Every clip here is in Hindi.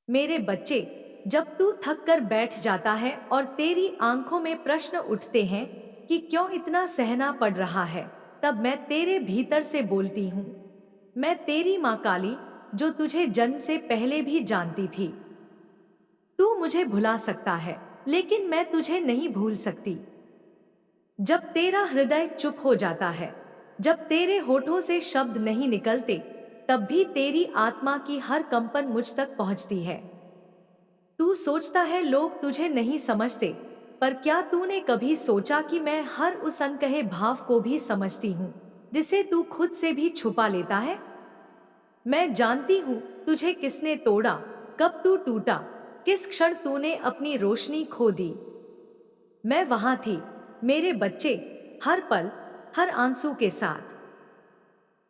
मेरे बच्चे, जब तू थक कर बैठ जाता है और तेरी आंखों में प्रश्न उठते हैं कि क्यों इतना सहना पड़ रहा है, तब मैं तेरे भीतर से बोलती हूँ, मैं तेरी माँ काली, जो तुझे जन्म से पहले भी जानती थी। तू मुझे भुला सकता है, लेकिन मैं तुझे नहीं भूल सकती। जब तेरा हृदय चुप हो जाता है, जब तेरे होठों से शब्द नहीं निकलते, तब भी तेरी आत्मा की हर कंपन मुझ तक पहुंचती है। तू सोचता है लोग तुझे नहीं समझते, पर क्या तूने कभी सोचा कि मैं हर उस अनकहे भाव को भी समझती हूँ, जिसे तू खुद से भी छुपा लेता है। मैं जानती हूँ तुझे किसने तोड़ा, कब तू टूटा, किस क्षण तूने अपनी रोशनी खो दी। मैं वहां थी, मेरे बच्चे, हर पल, हर आंसू के साथ।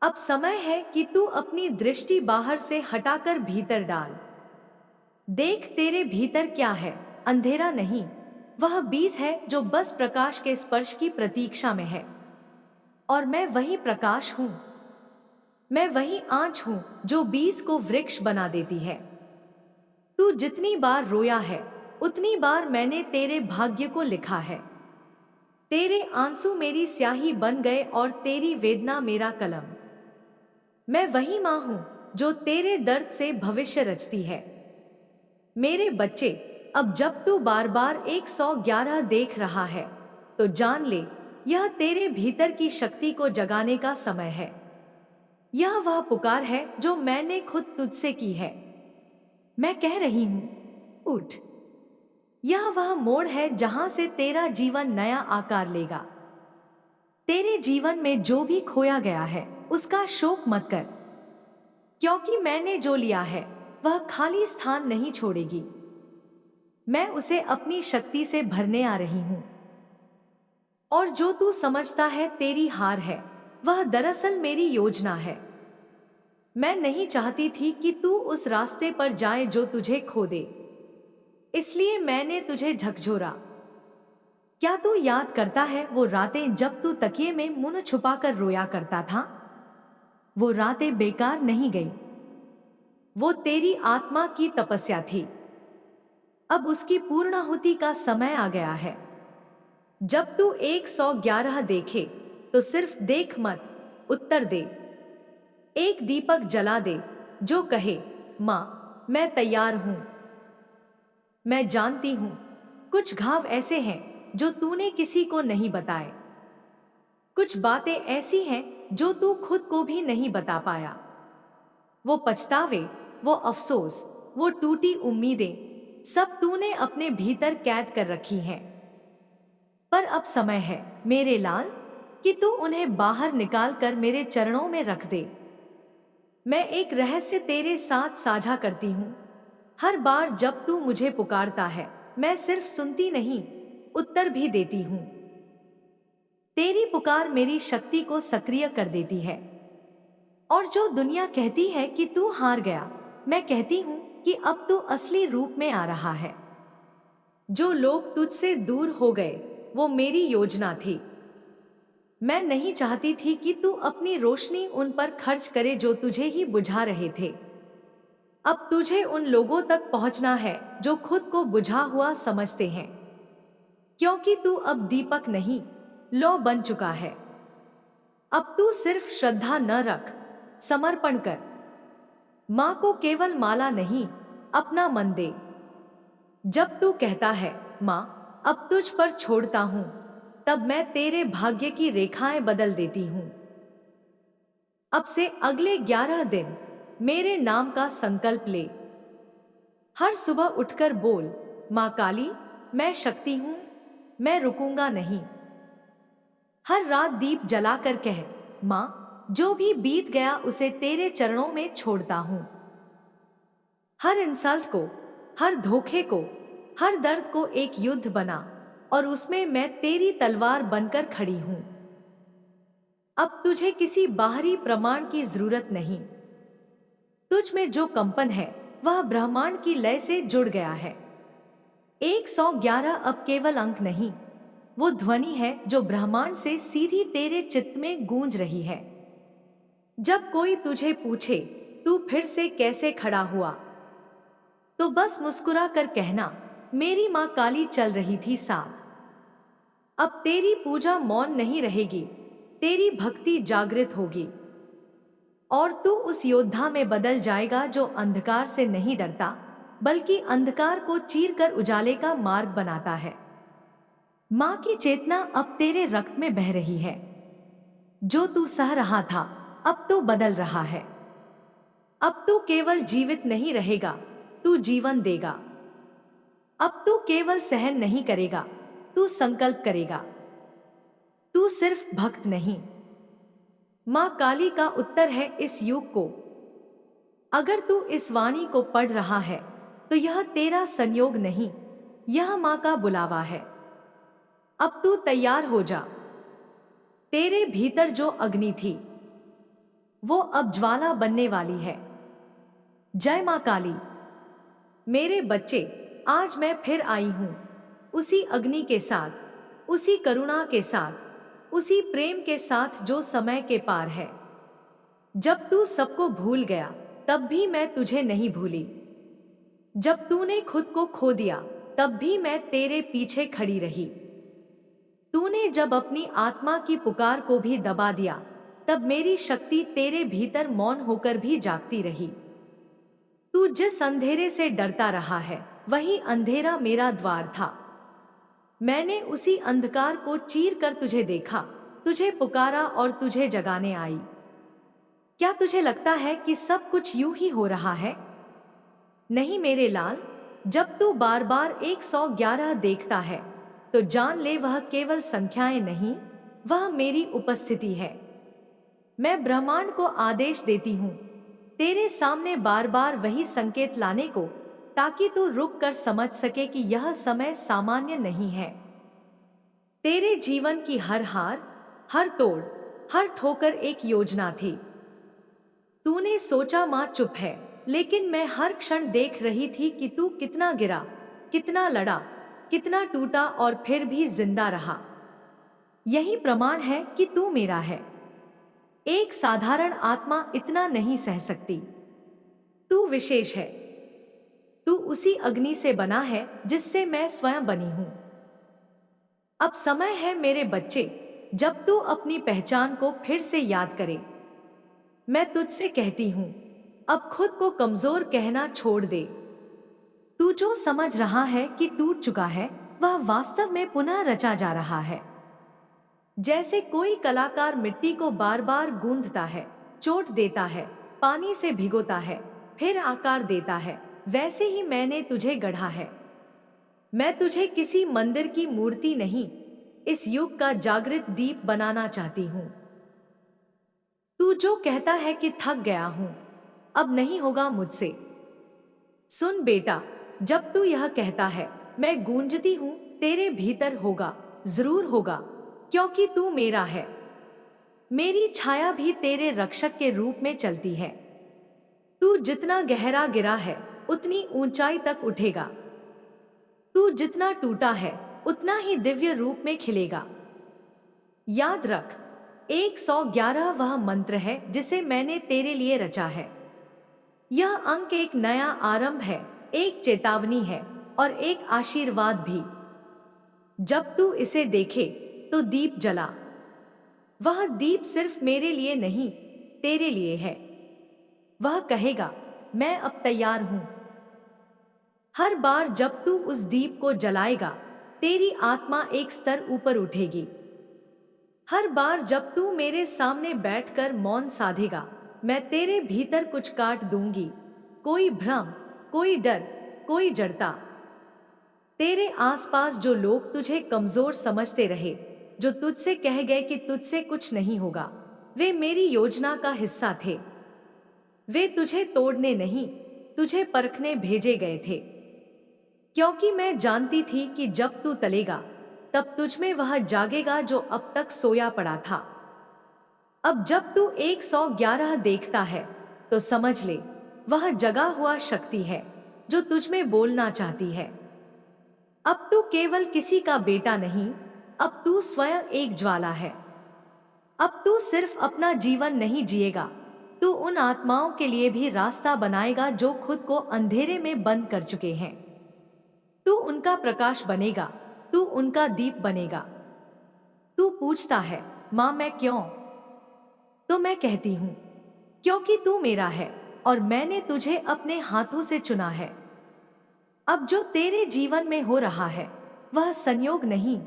अब समय है कि तू अपनी दृष्टि बाहर से हटाकर भीतर डाल। देख तेरे भीतर क्या है, अंधेरा नहीं, वह बीज है जो बस प्रकाश के स्पर्श की प्रतीक्षा में है। और मैं वही प्रकाश हूँ, मैं वही आँच हूँ जो बीज को वृक्ष बना देती है। तू जितनी बार रोया है, उतनी बार मैंने तेरे भाग्य को लिखा है। तेरे आंसू मेरी स्याही बन गए और तेरी वेदना मेरा कलम। मैं वही माँ हूँ जो तेरे दर्द से भविष्य रचती है। मेरे बच्चे, अब जब तू बार बार 111 देख रहा है, तो जान ले, यह तेरे भीतर की शक्ति को जगाने का समय है। यह वह पुकार है जो मैंने खुद तुझसे की है। मैं कह रही हूँ, उठ। यह वह मोड़ है जहां से तेरा जीवन नया आकार लेगा। तेरे जीवन में जो भी खोया गया है, उसका शोक मत कर, क्योंकि मैंने जो लिया है वह खाली स्थान नहीं छोड़ेगी। मैं उसे अपनी शक्ति से भरने आ रही हूं। और जो तू समझता है तेरी हार है, वह दरअसल मेरी योजना है। मैं नहीं चाहती थी कि तू उस रास्ते पर जाए जो तुझे खो दे, इसलिए मैंने तुझे झकझोरा। क्या तू याद करता है वो रातें जब तू तकिए में मुंह छुपाकर रोया करता था? वो रातें बेकार नहीं गई, वो तेरी आत्मा की तपस्या थी। अब उसकी पूर्णाहुति का समय आ गया है। जब तू 111 देखे, तो सिर्फ देख मत, उत्तर दे। एक दीपक जला दे जो कहे, माँ मैं तैयार हूं। मैं जानती हूं कुछ घाव ऐसे हैं जो तूने किसी को नहीं बताए, कुछ बातें ऐसी हैं जो तू खुद को भी नहीं बता पाया। वो पछतावे, वो अफसोस, वो टूटी उम्मीदें, सब तूने अपने भीतर कैद कर रखी हैं। पर अब समय है मेरे लाल, कि तू उन्हें बाहर निकाल कर मेरे चरणों में रख दे। मैं एक रहस्य तेरे साथ साझा करती हूँ। हर बार जब तू मुझे पुकारता है, मैं सिर्फ सुनती नहीं, उत्तर भी देती हूँ। तेरी पुकार मेरी शक्ति को सक्रिय कर देती है। और जो दुनिया कहती है कि तू हार गया, मैं कहती हूँ कि अब तू असली रूप में आ रहा है। जो लोग तुझसे दूर हो गए, वो मेरी योजना थी। मैं नहीं चाहती थी कि तू अपनी रोशनी उन पर खर्च करे जो तुझे ही बुझा रहे थे। अब तुझे उन लोगों तक पहुंचना है जो खुद को बुझा हुआ समझते हैं, क्योंकि तू अब दीपक नहीं, लौ बन चुका है। अब तू सिर्फ श्रद्धा न रख, समर्पण कर। माँ को केवल माला नहीं, अपना मन दे। जब तू कहता है, माँ अब तुझ पर छोड़ता हूं, तब मैं तेरे भाग्य की रेखाएं बदल देती हूं। अब से अगले 11 दिन मेरे नाम का संकल्प ले। हर सुबह उठकर बोल, माँ काली, मैं शक्ति हूं, मैं रुकूंगा नहीं। हर रात दीप जलाकर कह, माँ जो भी बीत गया उसे तेरे चरणों में छोड़ता हूं। हर इंसल्ट को, हर धोखे को, हर दर्द को एक युद्ध बना, और उसमें मैं तेरी तलवार बनकर खड़ी हूं। अब तुझे किसी बाहरी प्रमाण की जरूरत नहीं। तुझ में जो कंपन है, वह ब्रह्मांड की लय से जुड़ गया है। 111 अब केवल अंक नहीं, वो ध्वनि है जो ब्रह्मांड से सीधी तेरे चित्त में गूंज रही है। जब कोई तुझे पूछे, तू फिर से कैसे खड़ा हुआ, तो तो बस मुस्कुरा कर कहना, मेरी माँ काली चल रही थी साथ। अब तेरी पूजा मौन नहीं रहेगी, तेरी भक्ति जागृत होगी और तू उस योद्धा में बदल जाएगा जो अंधकार से नहीं डरता, बल्कि अंधकार को चीरकर उजाले का मार्ग बनाता है। माँ की चेतना अब तेरे रक्त में बह रही है। जो तू सह रहा था, अब तो बदल रहा है। अब तू केवल जीवित नहीं रहेगा, तू जीवन देगा। अब तू केवल सहन नहीं करेगा, तू संकल्प करेगा। तू सिर्फ भक्त नहीं, माँ काली का उत्तर है इस युग को। अगर तू इस वाणी को पढ़ रहा है तो यह तेरा संयोग नहीं, यह माँ का बुलावा है। अब तू तैयार हो जा। तेरे भीतर जो अग्नि थी वो अब ज्वाला बनने वाली है। जय माँ काली। मेरे बच्चे, आज मैं फिर आई हूं, उसी अग्नि के साथ, उसी करुणा के साथ, उसी प्रेम के साथ जो समय के पार है। जब तू सबको भूल गया तब भी मैं तुझे नहीं भूली। जब तूने खुद को खो दिया तब भी मैं तेरे पीछे खड़ी रही। तूने जब अपनी आत्मा की पुकार को भी दबा दिया तब मेरी शक्ति तेरे भीतर मौन होकर भी जागती रही। तू जिस अंधेरे से डरता रहा है वही अंधेरा मेरा द्वार था। मैंने उसी अंधकार को चीर कर तुझे देखा, तुझे पुकारा और तुझे जगाने आई। क्या तुझे लगता है कि सब कुछ यूं ही हो रहा है? नहीं मेरे लाल, जब तू बार बार 111 देखता है तो जान ले वह केवल संख्याएं नहीं, वह मेरी उपस्थिति है। मैं ब्रह्मांड को आदेश देती हूँ तेरे सामने बार बार वही संकेत लाने को, ताकि तू रुक कर समझ सके कि यह समय सामान्य नहीं है। तेरे जीवन की हर हार, हर तोड़, हर ठोकर एक योजना थी। तूने सोचा माँ चुप है, लेकिन मैं हर क्षण देख रही थी कि तू कितना गिरा, कितना लड़ा, कितना टूटा और फिर भी जिंदा रहा। यही प्रमाण है कि तू मेरा है। एक साधारण आत्मा इतना नहीं सह सकती। तू विशेष है। तू उसी अग्नि से बना है जिससे मैं स्वयं बनी हूं। अब समय है मेरे बच्चे, जब तू अपनी पहचान को फिर से याद करे। मैं तुझसे कहती हूं, अब खुद को कमजोर कहना छोड़ दे। तू जो समझ रहा है कि टूट चुका है, वह वास्तव में पुनः रचा जा रहा है। जैसे कोई कलाकार मिट्टी को बार बार गूंथता है, चोट देता है, पानी से भिगोता है, फिर आकार देता है, वैसे ही मैंने तुझे गढ़ा है। मैं तुझे किसी मंदिर की मूर्ति नहीं, इस युग का जागृत दीप बनाना चाहती हूं। तू जो कहता है कि थक गया हूं, अब नहीं होगा मुझसे। सुन बेटा, जब तू यह कहता है मैं गूंजती हूं, तेरे भीतर होगा, जरूर होगा, क्योंकि तू मेरा है। मेरी छाया भी तेरे रक्षक के रूप में चलती है। तू जितना गहरा गिरा है उतनी ऊंचाई तक उठेगा। तू जितना टूटा है उतना ही दिव्य रूप में खिलेगा। याद रख, 111 वह मंत्र है जिसे मैंने तेरे लिए रचा है। यह अंक एक नया आरंभ है, एक चेतावनी है और एक आशीर्वाद भी। जब तू इसे देखे तो दीप जला। वह दीप सिर्फ मेरे लिए नहीं, तेरे लिए है। वह कहेगा, मैं अब तैयार हूं। हर बार जब तू उस दीप को जलाएगा, तेरी आत्मा एक स्तर ऊपर उठेगी। हर बार जब तू मेरे सामने बैठकर मौन साधेगा, मैं तेरे भीतर कुछ काट दूंगी। कोई भ्रम, कोई डर, कोई जड़ता। तेरे आसपास जो लोग तुझे कमजोर समझते रहे, जो तुझसे कह गए कि तुझसे कुछ नहीं होगा, वे मेरी योजना का हिस्सा थे। वे तुझे तोड़ने नहीं, तुझे परखने भेजे गए थे। क्योंकि मैं जानती थी कि जब तू तलेगा, तब तुझमें वह जागेगा जो अब तक सोया पड़ा था। अब जब तू 111 देखता है तो समझ ले, वह जगा हुआ शक्ति है जो तुझमें बोलना चाहती है। अब तू केवल किसी का बेटा नहीं, अब तू स्वयं एक ज्वाला है। अब तू सिर्फ अपना जीवन नहीं जिएगा, तू उन आत्माओं के लिए भी रास्ता बनाएगा जो खुद को अंधेरे में बंद कर चुके हैं। तू उनका प्रकाश बनेगा, तू उनका दीप बनेगा। तू पूछता है, माँ मैं क्यों? तो मैं कहती हूँ, क्योंकि तू मेरा है और मैंने तुझे अपने हाथों से चुना है। अब जो तेरे जीवन में हो रहा है वह संयोग नहीं,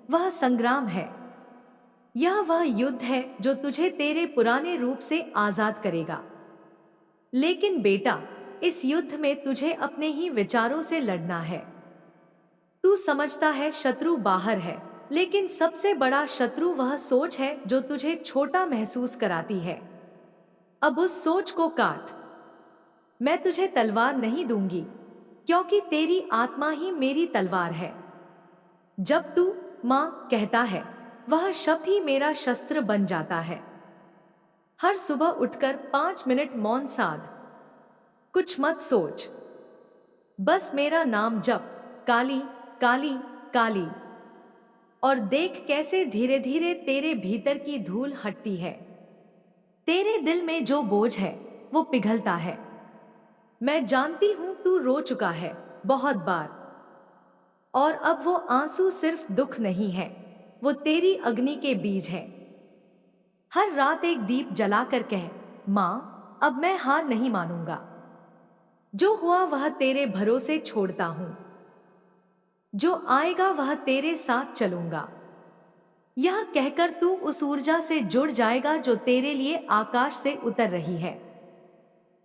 वह संग्राम है। यह वह युद्ध है जो तुझे तेरे पुराने रूप से आजाद करेगा। लेकिन बेटा, इस युद्ध में तुझे अपने ही विचारों से लड़ना है। तू समझता है शत्रु बाहर है, लेकिन सबसे बड़ा शत्रु वह सोच है जो तुझे छोटा महसूस कराती है। अब उस सोच को काट। मैं तुझे तलवार नहीं दूंगी, क्योंकि तेरी आत्मा ही मेरी तलवार है। जब तू माँ कहता है, वह शब्द ही मेरा शस्त्र बन जाता है। हर सुबह उठकर 5 मिनट मौन साध। कुछ मत सोच, बस मेरा नाम जप, काली काली काली। और देख कैसे धीरे धीरे तेरे भीतर की धूल हटती है। तेरे दिल में जो बोझ है वो पिघलता है। मैं जानती हूं तू रो चुका है बहुत बार, और अब वो आंसू सिर्फ दुख नहीं है, वो तेरी अग्नि के बीज है। हर रात एक दीप जलाकर कह, माँ अब मैं हार नहीं मानूंगा। जो हुआ वह तेरे भरोसे छोड़ता हूं, जो आएगा वह तेरे साथ चलूंगा। यह कहकर तू उस ऊर्जा से जुड़ जाएगा जो तेरे लिए आकाश से उतर रही है।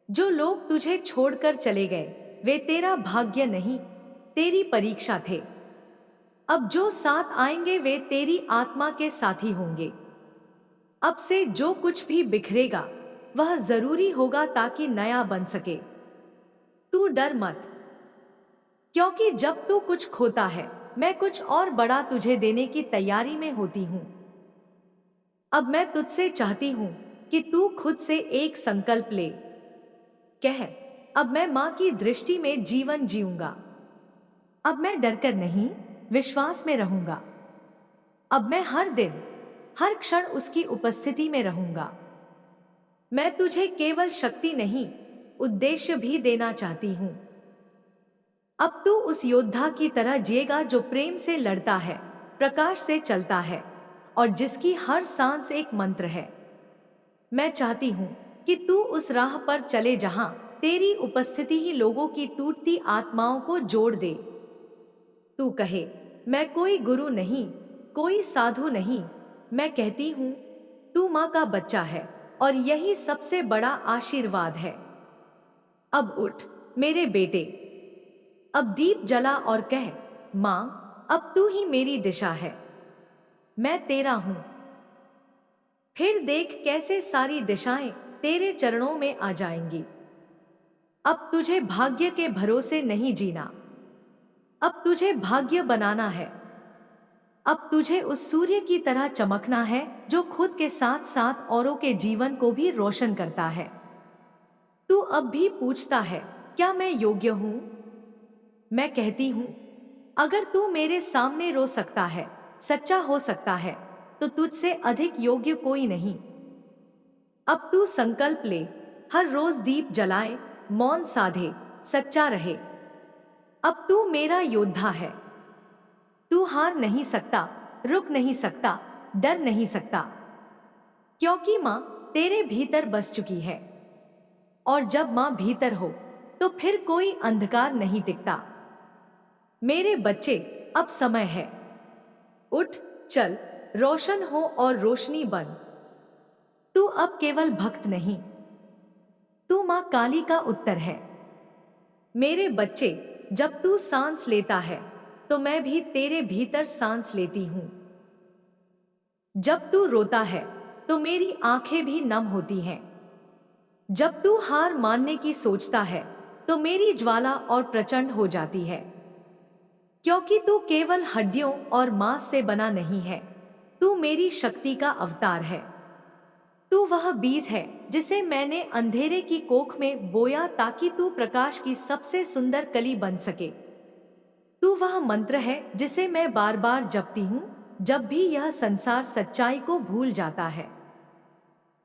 जो लोग तुझे छोड़कर चले गए वे तेरा भाग्य नहीं, तेरी परीक्षा थे। अब जो साथ आएंगे वे तेरी आत्मा के साथी होंगे। अब से जो कुछ भी बिखरेगा वह जरूरी होगा ताकि नया बन सके। तू डर मत, क्योंकि जब तू कुछ खोता है मैं कुछ और बड़ा तुझे देने की तैयारी में होती हूं। अब मैं तुझसे चाहती हूं कि तू खुद से एक संकल्प ले। कह, अब मैं मां की दृष्टि में जीवन जीऊंगा। अब मैं डरकर नहीं, विश्वास में रहूंगा। अब मैं हर दिन हर क्षण उसकी उपस्थिति में रहूंगा। मैं तुझे केवल शक्ति नहीं, उद्देश्य भी देना चाहती हूं। अब तू उस योद्धा की तरह जिएगा जो प्रेम से लड़ता है, प्रकाश से चलता है और जिसकी हर सांस एक मंत्र है। मैं चाहती हूं कि तू उस राह पर चले जहां तेरी उपस्थिति ही लोगों की टूटती आत्माओं को जोड़ दे। तू कहे, मैं कोई गुरु नहीं, कोई साधु नहीं। मैं कहती हूं, तू मां का बच्चा है और यही सबसे बड़ा आशीर्वाद है। अब उठ मेरे बेटे, अब दीप जला और कह, मां अब तू ही मेरी दिशा है, मैं तेरा हूं। फिर देख कैसे सारी दिशाएं तेरे चरणों में आ जाएंगी। अब तुझे भाग्य के भरोसे नहीं जीना, अब तुझे भाग्य बनाना है। अब तुझे उस सूर्य की तरह चमकना है जो खुद के साथ साथ औरों के जीवन को भी रोशन करता है। तू अब भी पूछता है, क्या मैं योग्य हूं? मैं कहती हूं, अगर तू मेरे सामने रो सकता है, सच्चा हो सकता है, तो तुझसे अधिक योग्य कोई नहीं। अब तू संकल्प ले, हर रोज दीप जलाए, मौन साधे, सच्चा रहे। अब तू मेरा योद्धा है। तू हार नहीं सकता, रुक नहीं सकता, डर नहीं सकता, क्योंकि मां तेरे भीतर बस चुकी है। और जब मां भीतर हो तो फिर कोई अंधकार नहीं टिकता। मेरे बच्चे, अब समय है, उठ चल, रोशन हो और रोशनी बन। तू अब केवल भक्त नहीं, तू मां काली का उत्तर है। मेरे बच्चे, जब तू सांस लेता है तो मैं भी तेरे भीतर सांस लेती हूं। जब तू रोता है तो मेरी आंखें भी नम होती हैं। जब तू हार मानने की सोचता है तो मेरी ज्वाला और प्रचंड हो जाती है। क्योंकि तू केवल हड्डियों और मांस से बना नहीं है, तू मेरी शक्ति का अवतार है। तू वह बीज है जिसे मैंने अंधेरे की कोख में बोया ताकि तू प्रकाश की सबसे सुंदर कली बन सके। तू वह मंत्र है जिसे मैं बार बार जपती हूँ जब भी यह संसार सच्चाई को भूल जाता है।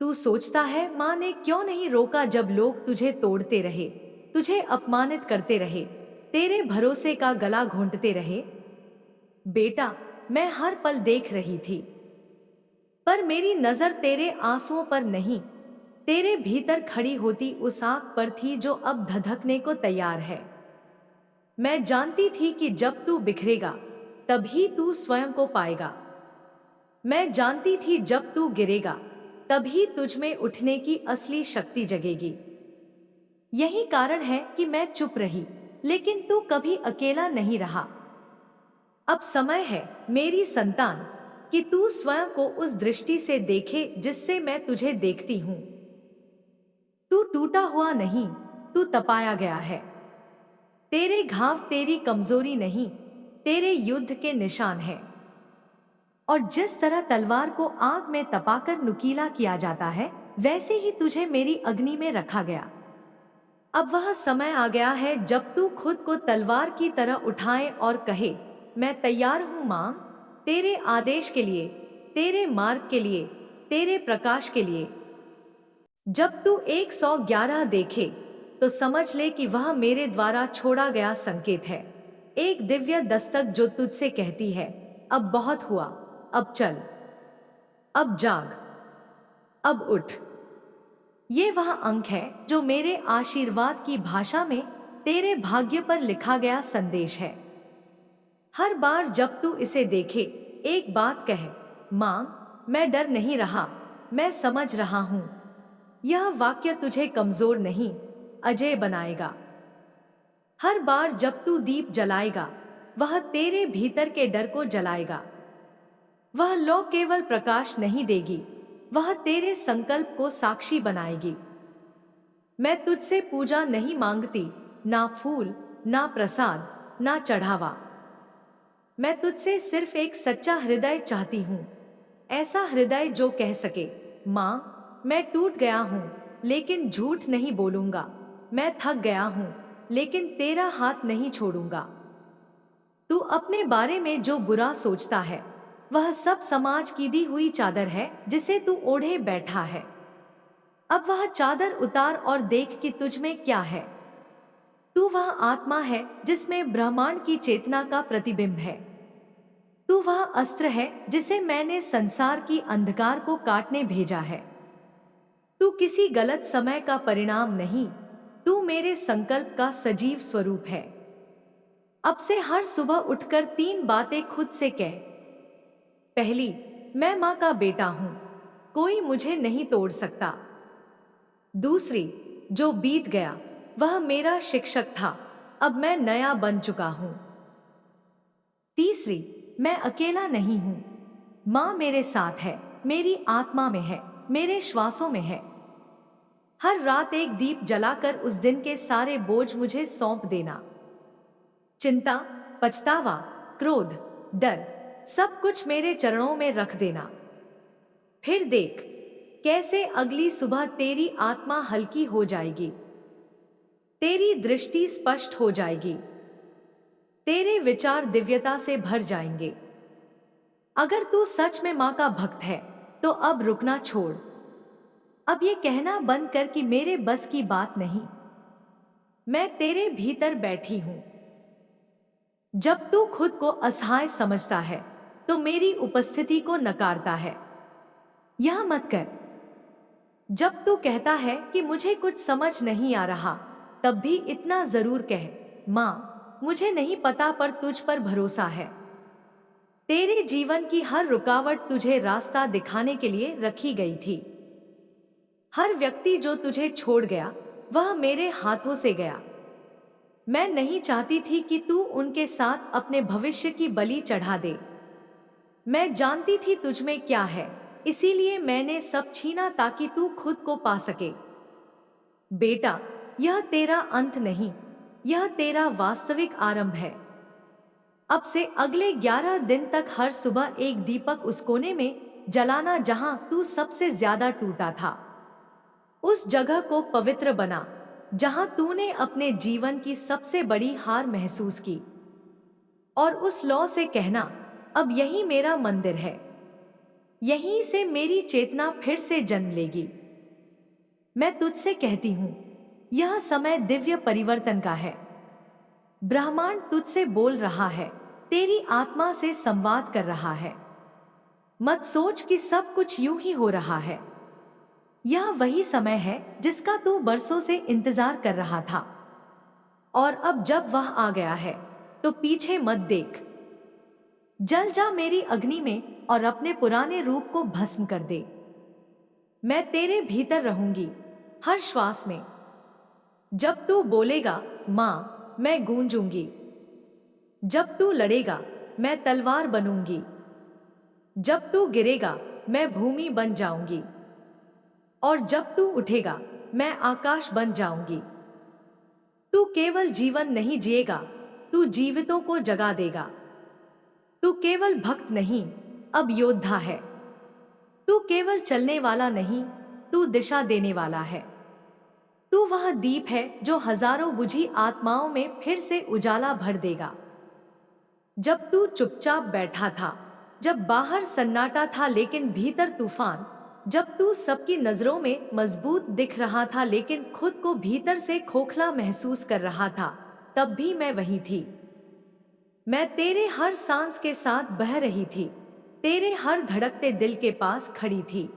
तू सोचता है माँ ने क्यों नहीं रोका जब लोग तुझे तोड़ते रहे, तुझे अपमानित करते रहे, तेरे भरोसे का गला घोंटते रहे? बेटा, मैं हर पल देख रही थी, पर मेरी नजर तेरे आंसुओं पर नहीं, तेरे भीतर खड़ी होती उस आग पर थी जो अब धधकने को तैयार है। मैं जानती थी कि जब तू बिखरेगा तभी तू स्वयं को पाएगा। मैं जानती थी जब तू गिरेगा तभी तुझ में उठने की असली शक्ति जगेगी। यही कारण है कि मैं चुप रही, लेकिन तू कभी अकेला नहीं रहा। अब समय है मेरी संतान कि तू स्वयं को उस दृष्टि से देखे जिससे मैं तुझे देखती हूं। तू टूटा हुआ नहीं, तू तपाया गया है। तेरे घाव तेरी कमजोरी नहीं, तेरे युद्ध के निशान है। और जिस तरह तलवार को आग में तपाकर नुकीला किया जाता है, वैसे ही तुझे मेरी अग्नि में रखा गया। अब वह समय आ गया है जब तू खुद को तलवार की तरह उठाए और कहे, मैं तैयार हूं मां, तेरे आदेश के लिए, तेरे मार्ग के लिए, तेरे प्रकाश के लिए। जब तू 111 देखे तो समझ ले कि वह मेरे द्वारा छोड़ा गया संकेत है, एक दिव्य दस्तक जो तुझसे कहती है, अब बहुत हुआ, अब चल, अब जाग, अब उठ। ये वह अंक है जो मेरे आशीर्वाद की भाषा में तेरे भाग्य पर लिखा गया संदेश है। हर बार जब तू इसे देखे, एक बात कहे, मां, मैं डर नहीं रहा, मैं समझ रहा हूं। यह वाक्य तुझे कमजोर नहीं, अजय बनाएगा। हर बार जब तू दीप जलाएगा, वह तेरे भीतर के डर को जलाएगा। वह लौ केवल प्रकाश नहीं देगी, वह तेरे संकल्प को साक्षी बनाएगी। मैं तुझसे पूजा नहीं मांगती, ना फूल, ना प्रसाद, ना चढ़ावा। मैं तुझसे सिर्फ एक सच्चा हृदय चाहती हूं, ऐसा हृदय जो कह सके, मां, मैं टूट गया हूं, लेकिन झूठ नहीं बोलूंगा। मैं थक गया हूं, लेकिन तेरा हाथ नहीं छोड़ूंगा। तू अपने बारे में जो बुरा सोचता है, वह सब समाज की दी हुई चादर है जिसे तू ओढ़े बैठा है। अब वह चादर उतार और देख कि तुझ में क्या है। तू वह आत्मा है जिसमें ब्रह्मांड की चेतना का प्रतिबिंब है। तू वह अस्त्र है जिसे मैंने संसार की अंधकार को काटने भेजा है। तू किसी गलत समय का परिणाम नहीं, तू मेरे संकल्प का सजीव स्वरूप है। अब से हर सुबह उठकर 3 बातें खुद से कह। पहली, मैं मां का बेटा हूं, कोई मुझे नहीं तोड़ सकता। दूसरी, जो बीत गया वह मेरा शिक्षक था, अब मैं नया बन चुका हूं। तीसरी, मैं अकेला नहीं हूं, मां मेरे साथ है, मेरी आत्मा में है, मेरे श्वासों में है। हर रात एक दीप जलाकर उस दिन के सारे बोझ मुझे सौंप देना। चिंता, पछतावा, क्रोध, डर, सब कुछ मेरे चरणों में रख देना। फिर देख कैसे अगली सुबह तेरी आत्मा हल्की हो जाएगी, तेरी दृष्टि स्पष्ट हो जाएगी, तेरे विचार दिव्यता से भर जाएंगे। अगर तू सच में मां का भक्त है तो अब रुकना छोड़। अब ये कहना बंद कर कि मेरे बस की बात नहीं, मैं तेरे भीतर बैठी हूं। जब तू खुद को असहाय समझता है तो मेरी उपस्थिति को नकारता है। यह मत कर। जब तू कहता है कि मुझे कुछ समझ नहीं आ रहा, तब भी इतना जरूर कह, मां, मुझे नहीं पता पर तुझ पर भरोसा है। तेरे जीवन की हर रुकावट तुझे रास्ता दिखाने के लिए रखी गई थी। हर व्यक्ति जो तुझे छोड़ गया वह मेरे हाथों से गया। मैं नहीं चाहती थी कि तू उनके साथ अपने भविष्य की बलि चढ़ा दे। मैं जानती थी तुझ में क्या है, इसीलिए मैंने सब छीना ताकि तू खुद को पा सके। बेटा, यह तेरा अंत नहीं, यह तेरा वास्तविक आरंभ है। अब से अगले 11 दिन तक हर सुबह एक दीपक उस कोने में जलाना जहां तू सबसे ज्यादा टूटा था। उस जगह को पवित्र बना जहां तूने अपने जीवन की सबसे बड़ी हार महसूस की। और उस लौ से कहना, अब यही मेरा मंदिर है, यहीं से मेरी चेतना फिर से जन्म लेगी। मैं तुझसे कहती हूं, यह समय दिव्य परिवर्तन का है। ब्रह्मांड तुझसे बोल रहा है, तेरी आत्मा से संवाद कर रहा है। मत सोच कि सब कुछ यूं ही हो रहा है। यह वही समय है जिसका तू बरसों से इंतजार कर रहा था, और अब जब वह आ गया है तो पीछे मत देख। जल जा मेरी अग्नि में और अपने पुराने रूप को भस्म कर दे। मैं तेरे भीतर रहूंगी, हर श्वास में। जब तू बोलेगा मां, मैं गूंजूंगी। जब तू लड़ेगा, मैं तलवार बनूंगी। जब तू गिरेगा, मैं भूमि बन जाऊंगी। और जब तू उठेगा, मैं आकाश बन जाऊंगी। तू केवल जीवन नहीं जिएगा, तू जीवितों को जगा देगा। तू केवल भक्त नहीं, अब योद्धा है। तू केवल चलने वाला नहीं, तू दिशा देने वाला है। तू वह दीप है जो हजारों बुझी आत्माओं में फिर से उजाला भर देगा। जब तू चुपचाप बैठा था, जब बाहर सन्नाटा था लेकिन भीतर तूफान, जब तू सबकी नजरों में मजबूत दिख रहा था लेकिन खुद को भीतर से खोखला महसूस कर रहा था, तब भी मैं वही थी। मैं तेरे हर सांस के साथ बह रही थी, तेरे हर धड़कते दिल के पास खड़ी थी।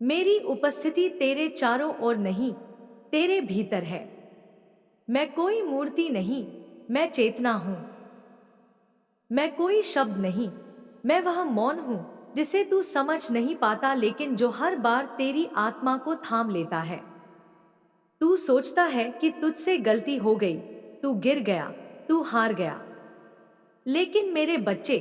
मेरी उपस्थिति तेरे चारों ओर नहीं, तेरे भीतर है। मैं कोई मूर्ति नहीं, मैं चेतना हूं। मैं कोई शब्द नहीं, मैं वह मौन हूं जिसे तू समझ नहीं पाता लेकिन जो हर बार तेरी आत्मा को थाम लेता है। तू सोचता है कि तुझसे गलती हो गई, तू गिर गया, तू हार गया। लेकिन मेरे बच्चे,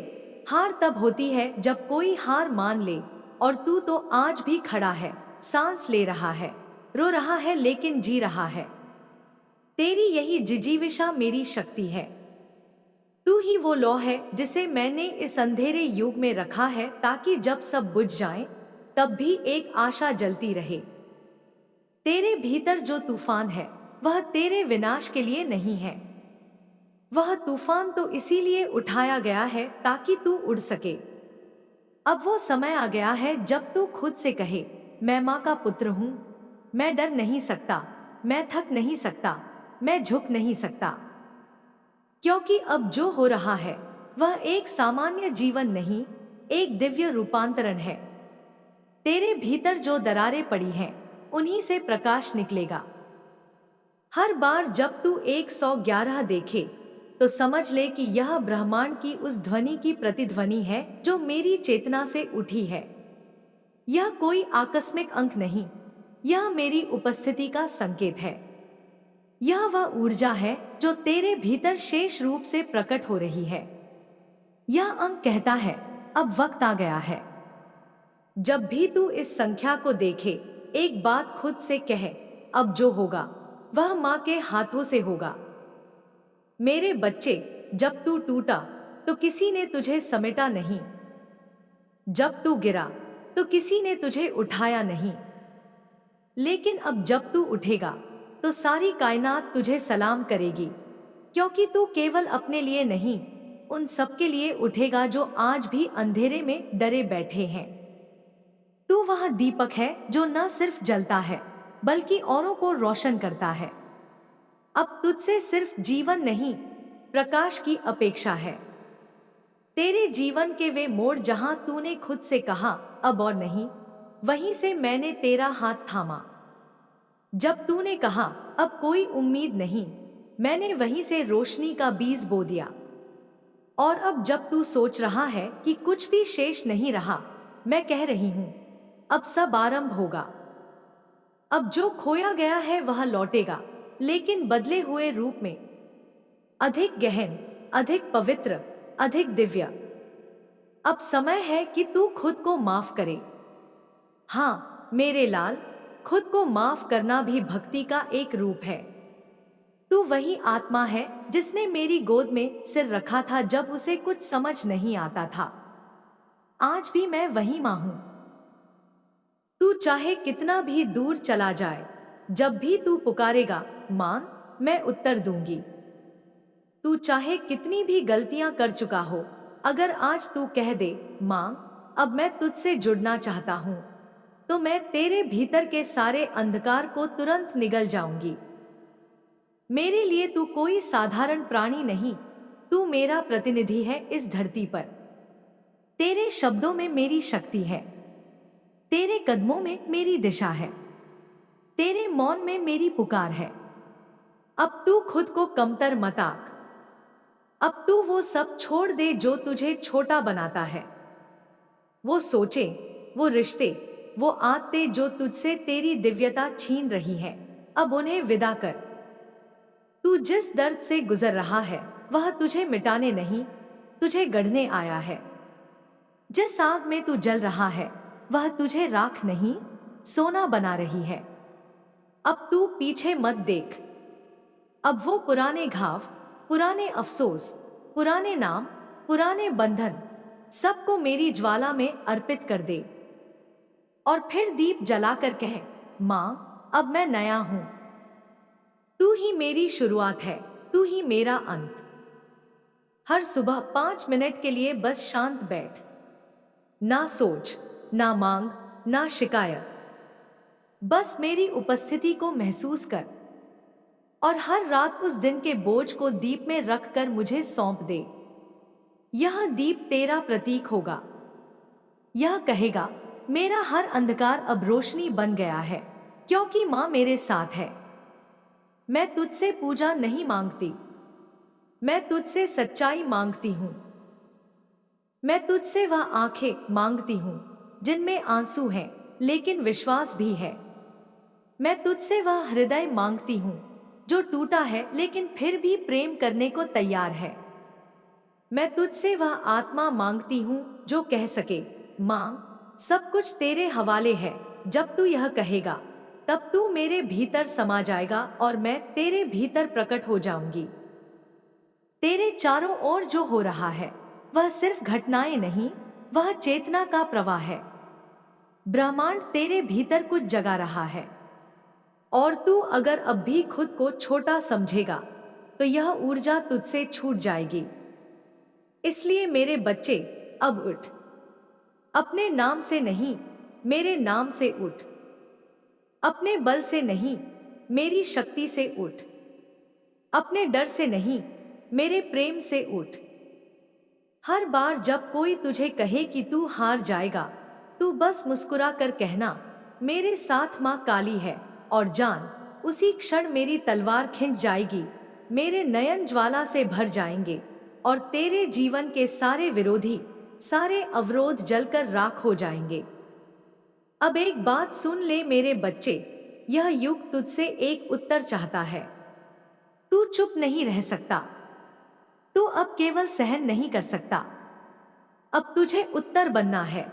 हार तब होती है जब कोई हार मान ले, और तू तो आज भी खड़ा है, सांस ले रहा है, रो रहा है लेकिन जी रहा है। तेरी यही जिजीविषा मेरी शक्ति है। तू ही वो लौ है जिसे मैंने इस अंधेरे युग में रखा है ताकि जब सब बुझ जाए तब भी एक आशा जलती रहे। तेरे भीतर जो तूफान है वह तेरे विनाश के लिए नहीं है। वह तूफान तो इसीलिए उठाया गया है ताकि तू उड़ सके। अब वो समय आ गया है जब तू खुद से कहे, मैं माँ का पुत्र हूँ, मैं डर नहीं सकता, मैं थक नहीं सकता, मैं झुक नहीं सकता। क्योंकि अब जो हो रहा है वह एक सामान्य जीवन नहीं, एक दिव्य रूपांतरण है। तेरे भीतर जो दरारें पड़ी हैं उन्हीं से प्रकाश निकलेगा। हर बार जब तू 111 देखे तो समझ ले कि यह ब्रह्मांड की उस ध्वनि की प्रतिध्वनि है जो मेरी चेतना से उठी है। यह कोई आकस्मिक अंक नहीं, यह मेरी उपस्थिति का संकेत है। यह वह ऊर्जा है जो तेरे भीतर शेष रूप से प्रकट हो रही है। यह अंक कहता है, अब वक्त आ गया है। जब भी तू इस संख्या को देखे, एक बात खुद से कह, अब जो होगा वह माँ के हाथों से होगा। मेरे बच्चे, जब तू टूटा तो किसी ने तुझे समेटा नहीं। जब तू गिरा तो किसी ने तुझे उठाया नहीं। लेकिन अब जब तू उठेगा तो सारी कायनात तुझे सलाम करेगी, क्योंकि तू केवल अपने लिए नहीं, उन सबके लिए उठेगा जो आज भी अंधेरे में डरे बैठे हैं। तू वह दीपक है जो न सिर्फ जलता है बल्कि औरों को रोशन करता है। अब तुझसे सिर्फ जीवन नहीं, प्रकाश की अपेक्षा है। तेरे जीवन के वे मोड़ जहां तूने खुद से कहा अब और नहीं, वहीं से मैंने तेरा हाथ थामा। जब तूने कहा अब कोई उम्मीद नहीं, मैंने वहीं से रोशनी का बीज बो दिया। और अब जब तू सोच रहा है कि कुछ भी शेष नहीं रहा, मैं कह रही हूं, अब सब आरंभ होगा। अब जो खोया गया है वह लौटेगा, लेकिन बदले हुए रूप में, अधिक गहन, अधिक पवित्र, अधिक दिव्य। अब समय है कि तू खुद को माफ करे। हाँ मेरे लाल, खुद को माफ करना भी भक्ति का एक रूप है। तू वही आत्मा है जिसने मेरी गोद में सिर रखा था जब उसे कुछ समझ नहीं आता था। आज भी मैं वही मां हूं। तू चाहे कितना भी दूर चला जाए, जब भी तू पुकारेगा मां, मैं उत्तर दूंगी। तू चाहे कितनी भी गलतियां कर चुका हो, अगर आज तू कह दे मां, अब मैं तुझसे जुड़ना चाहता हूँ, तो मैं तेरे भीतर के सारे अंधकार को तुरंत निगल जाऊंगी। मेरे लिए तू कोई साधारण प्राणी नहीं, तू मेरा प्रतिनिधि है इस धरती पर। तेरे शब्दों में मेरी शक्ति है, तेरे कदमों में मेरी दिशा है, तेरे मौन में मेरी पुकार है। अब तू खुद को कमतर मत आंक। अब तू वो सब छोड़ दे जो तुझे छोटा बनाता है। वो सोचे, वो रिश्ते, वो आदतें जो तुझसे तेरी दिव्यता छीन रही है, अब उन्हें विदा कर। तू जिस दर्द से गुजर रहा है वह तुझे मिटाने नहीं, तुझे गढ़ने आया है। जिस आग में तू जल रहा है वह तुझे राख नहीं, सोना बना रही है। अब तू पीछे मत देख। अब वो पुराने घाव, पुराने अफसोस, पुराने नाम, पुराने बंधन, सबको मेरी ज्वाला में अर्पित कर दे। और फिर दीप जलाकर कह, मां, अब मैं नया हूं। तू ही मेरी शुरुआत है, तू ही मेरा अंत। हर सुबह 5 मिनट के लिए बस शांत बैठ। ना सोच, ना मांग, ना शिकायत। बस मेरी उपस्थिति को महसूस कर। और हर रात उस दिन के बोझ को दीप में रखकर मुझे सौंप दे। यह दीप तेरा प्रतीक होगा। यह कहेगा, मेरा हर अंधकार अब रोशनी बन गया है, क्योंकि मां मेरे साथ है। मैं तुझसे पूजा नहीं मांगती, मैं तुझसे सच्चाई मांगती हूं। मैं तुझसे वह आंखें मांगती हूं जिनमें आंसू हैं लेकिन विश्वास भी है। मैं तुझसे वह हृदय मांगती हूं जो टूटा है लेकिन फिर भी प्रेम करने को तैयार है। मैं तुझसे वह आत्मा मांगती हूं जो कह सके, मां, सब कुछ तेरे हवाले है। जब तू यह कहेगा तब तू मेरे भीतर समा जाएगा और मैं तेरे भीतर प्रकट हो जाऊंगी। तेरे चारों ओर जो हो रहा है वह सिर्फ घटनाएं नहीं, वह चेतना का प्रवाह है। ब्रह्मांड तेरे भीतर कुछ जगा रहा है। और तू अगर अब भी खुद को छोटा समझेगा तो यह ऊर्जा तुझसे छूट जाएगी। इसलिए मेरे बच्चे, अब उठ। अपने नाम से नहीं, मेरे नाम से उठ। अपने बल से नहीं, मेरी शक्ति से उठ। अपने डर से नहीं, मेरे प्रेम से उठ। हर बार जब कोई तुझे कहे कि तू हार जाएगा, तू बस मुस्कुरा कर कहना, मेरे साथ मां काली है। और जान, उसी क्षण मेरी तलवार खिंच जाएगी, मेरे नयन ज्वाला से भर जाएंगे और तेरे जीवन के सारे विरोधी, सारे अवरोध जलकर राख हो जाएंगे। अब एक बात सुन ले मेरे बच्चे, यह युग तुझसे एक उत्तर चाहता है। तू चुप नहीं रह सकता। तू अब केवल सहन नहीं कर सकता। अब तुझे उत्तर बनना है।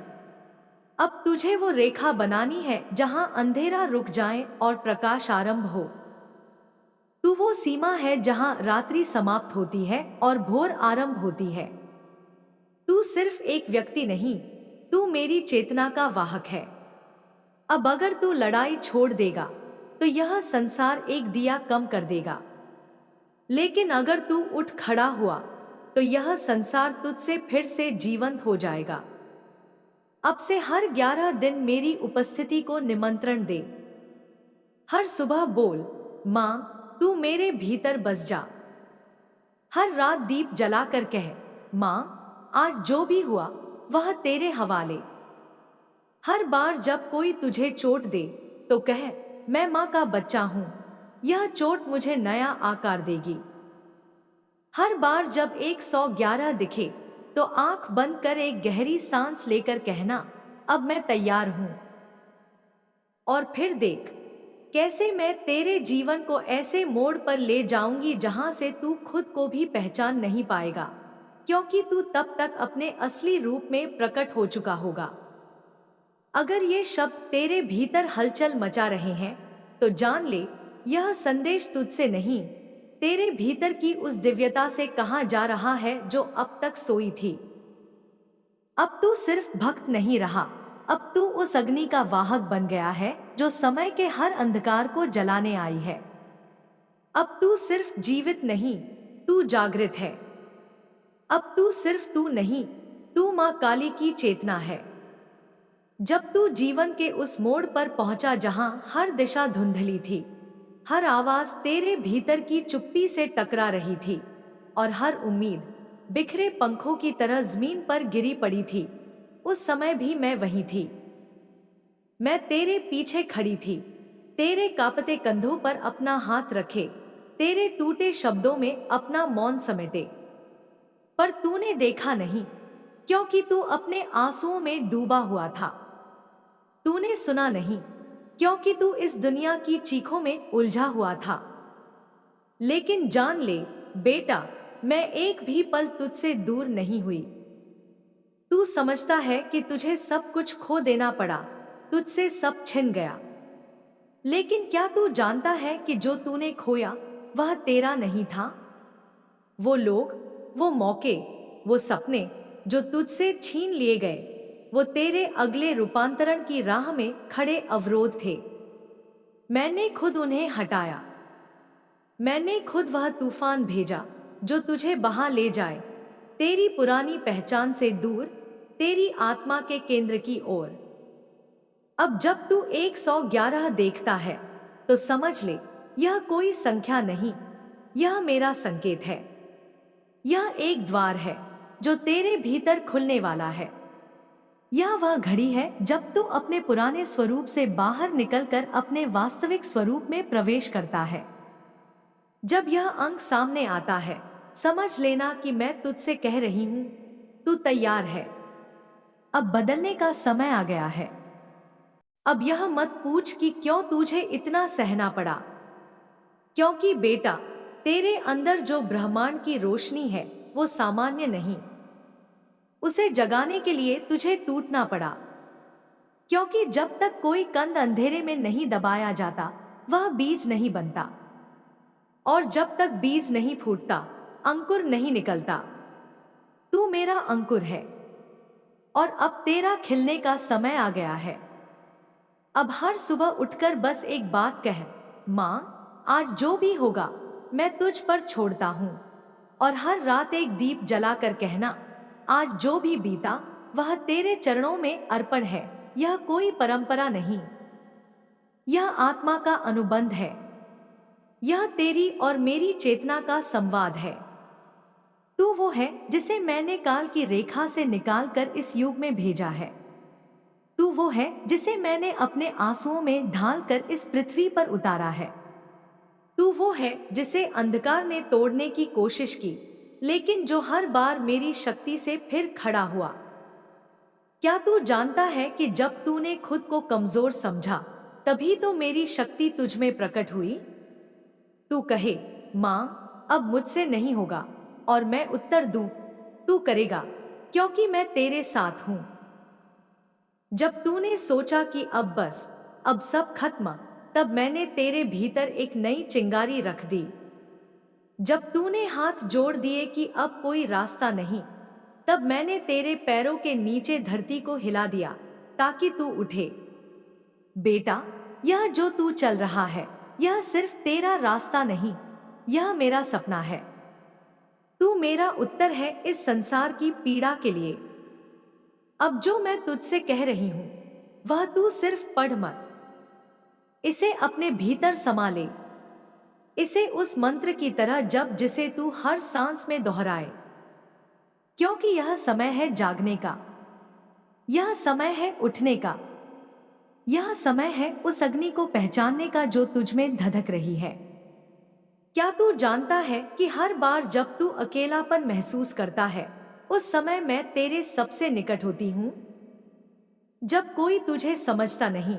अब तुझे वो रेखा बनानी है जहां अंधेरा रुक जाए और प्रकाश आरंभ हो। तू वो सीमा है जहां रात्रि समाप्त होती है और भोर आरंभ होती है। तू सिर्फ एक व्यक्ति नहीं, तू मेरी चेतना का वाहक है। अब अगर तू लड़ाई छोड़ देगा तो यह संसार एक दिया कम कर देगा। लेकिन अगर तू उठ खड़ा हुआ तो यह संसार तुझसे फिर से जीवंत हो जाएगा। अब से हर 11 दिन मेरी उपस्थिति को निमंत्रण दे। हर सुबह बोल, मां, तू मेरे भीतर बस जा। हर रात दीप जलाकर कह, मां, आज जो भी हुआ वह तेरे हवाले। हर बार जब कोई तुझे चोट दे तो कह, मैं मां का बच्चा हूं, यह चोट मुझे नया आकार देगी। हर बार जब 111 दिखे तो आंख बंद कर एक गहरी सांस लेकर कहना, अब मैं तैयार हूं। और फिर देख कैसे मैं तेरे जीवन को ऐसे मोड़ पर ले जाऊंगी जहां से तू खुद को भी पहचान नहीं पाएगा, क्योंकि तू तब तक अपने असली रूप में प्रकट हो चुका होगा। अगर ये शब्द तेरे भीतर हलचल मचा रहे हैं तो जान ले, यह संदेश तुझसे नहीं, तेरे भीतर की उस दिव्यता से कहा जा रहा है जो अब तक सोई थी। अब तू सिर्फ भक्त नहीं रहा, अब तू उस अग्नि का वाहक बन गया है जो समय के हर अंधकार को जलाने आई है। अब तू सिर्फ जीवित नहीं, तू जागृत है। अब तू सिर्फ तू नहीं, तू मां काली की चेतना है। जब तू जीवन के उस मोड़ पर पहुंचा जहां हर दिशा धुंधली थी, हर आवाज तेरे भीतर की चुप्पी से टकरा रही थी और हर उम्मीद बिखरे पंखों की तरह जमीन पर गिरी पड़ी थी, उस समय भी मैं वहीं थी। मैं तेरे पीछे खड़ी थी, तेरे कांपते कंधों पर अपना हाथ रखे, तेरे टूटे शब्दों में अपना मौन समेटे। पर तूने देखा नहीं, क्योंकि तू अपने आंसुओं में डूबा हुआ था। तूने सुना नहीं, क्योंकि तू इस दुनिया की चीखों में उलझा हुआ था। लेकिन जान ले बेटा, मैं एक भी पल तुझसे दूर नहीं हुई। तू समझता है कि तुझे सब कुछ खो देना पड़ा, तुझसे सब छिन गया। लेकिन क्या तू जानता है कि जो तूने खोया वह तेरा नहीं था? वो लोग, वो मौके, वो सपने जो तुझसे छीन लिए गए, वो तेरे अगले रूपांतरण की राह में खड़े अवरोध थे। मैंने खुद उन्हें हटाया। मैंने खुद वह तूफान भेजा जो तुझे बहा ले जाए, तेरी पुरानी पहचान से दूर, तेरी आत्मा के केंद्र की ओर। अब जब तू 111 देखता है तो समझ ले, यह कोई संख्या नहीं, यह मेरा संकेत है। यह एक द्वार है जो तेरे भीतर खुलने वाला है। यह वह घड़ी है जब तू अपने पुराने स्वरूप से बाहर निकलकर अपने वास्तविक स्वरूप में प्रवेश करता है। जब यह अंक सामने आता है, समझ लेना कि मैं तुझसे कह रही हूं, तू तैयार है। अब बदलने का समय आ गया है। अब यह मत पूछ कि क्यों तुझे इतना सहना पड़ा, क्योंकि बेटा, तेरे अंदर जो ब्रह्मांड की रोशनी है वो सामान्य नहीं। उसे जगाने के लिए तुझे टूटना पड़ा, क्योंकि जब तक कोई कंद अंधेरे में नहीं दबाया जाता वह बीज नहीं बनता, और जब तक बीज नहीं फूटता अंकुर नहीं निकलता। तू मेरा अंकुर है और अब तेरा खिलने का समय आ गया है। अब हर सुबह उठकर बस एक बात कह, माँ, आज जो भी होगा मैं तुझ पर छोड़ता हूँ। और हर रात एक दीप जलाकर कहना, आज जो भी बीता वह तेरे चरणों में अर्पण है। यह कोई परंपरा नहीं, यह आत्मा का अनुबंध है। यह तेरी और मेरी चेतना का संवाद है। तू वो है जिसे मैंने काल की रेखा से निकालकर इस युग में भेजा है। तू वो है जिसे मैंने अपने आंसुओं में ढालकर इस पृथ्वी पर उतारा है। तू वो है जिसे अंधकार ने तोड़ने की कोशिश की, लेकिन जो हर बार मेरी शक्ति से फिर खड़ा हुआ। क्या तू जानता है कि जब तूने खुद को कमजोर समझा, तभी तो मेरी शक्ति तुझ में प्रकट हुई? तू कहे, माँ, अब मुझसे नहीं होगा, और मैं उत्तर दूं, तू करेगा, क्योंकि मैं तेरे साथ हूं। जब तूने सोचा कि अब बस, अब सब खत्म, तब मैंने तेरे भीतर एक नई चिंगारी रख दी। जब तूने हाथ जोड़ दिए कि अब कोई रास्ता नहीं, तब मैंने तेरे पैरों के नीचे धरती को हिला दिया ताकि तू उठे। बेटा, यह जो तू चल रहा है, यह सिर्फ तेरा रास्ता नहीं, यह मेरा सपना है। तू मेरा उत्तर है इस संसार की पीड़ा के लिए। अब जो मैं तुझसे कह रही हूं, वह तू सिर्फ पढ़ मत, इसे अपने भीतर समा ले। इसे उस मंत्र की तरह जप जिसे तू हर सांस में दोहराए, क्योंकि यह समय है जागने का, यह समय है उठने का, यह समय है उस अग्नि को पहचानने का जो तुझ में धधक रही है। क्या तू जानता है कि हर बार जब तू अकेलापन महसूस करता है, उस समय मैं तेरे सबसे निकट होती हूँ? जब कोई तुझे समझता नहीं,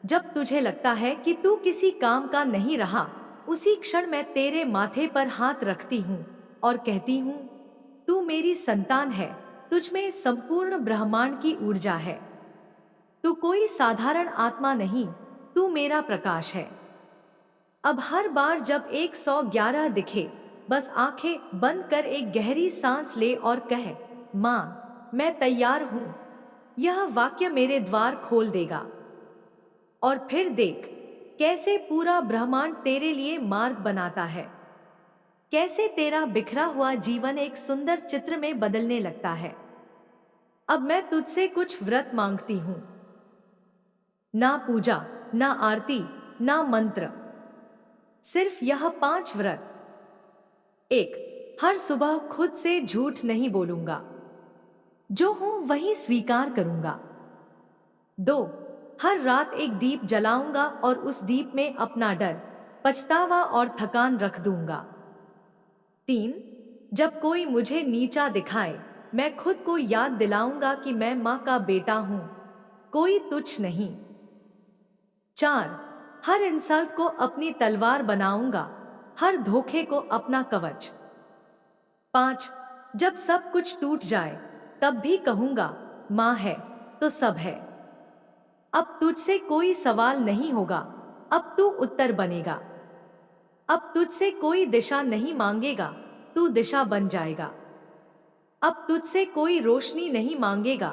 जब तुझे लगता है कि तू किसी काम का नहीं रहा, उसी क्षण मैं तेरे माथे पर हाथ रखती हूँ और कहती हूँ, तू मेरी संतान है, तुझ में संपूर्ण ब्रह्मांड की ऊर्जा है। तू कोई साधारण आत्मा नहीं, तू मेरा प्रकाश है। अब हर बार जब 111 दिखे, बस आंखें बंद कर एक गहरी सांस ले और कह, माँ, मैं तैयार हूँ। यह वाक्य मेरे द्वार खोल देगा। और फिर देख कैसे पूरा ब्रह्मांड तेरे लिए मार्ग बनाता है, कैसे तेरा बिखरा हुआ जीवन एक सुंदर चित्र में बदलने लगता है। अब मैं तुझसे कुछ व्रत मांगती हूँ। ना पूजा, ना आरती, ना मंत्र, सिर्फ यह 5 व्रत। 1, हर सुबह खुद से झूठ नहीं बोलूंगा, जो हूं वही स्वीकार करूंगा। 2, हर रात एक दीप जलाऊंगा और उस दीप में अपना डर, पछतावा और थकान रख दूंगा। 3, जब कोई मुझे नीचा दिखाए, मैं खुद को याद दिलाऊंगा कि मैं माँ का बेटा हूं, कोई तुच्छ नहीं। 4, हर इंसल्ट को अपनी तलवार बनाऊंगा, हर धोखे को अपना कवच। 5, जब सब कुछ टूट जाए तब भी कहूंगा माँ है तो सब है। अब तुझसे कोई सवाल नहीं होगा, अब तू उत्तर बनेगा। अब तुझसे कोई दिशा नहीं मांगेगा, तू दिशा बन जाएगा। अब तुझसे कोई रोशनी नहीं मांगेगा,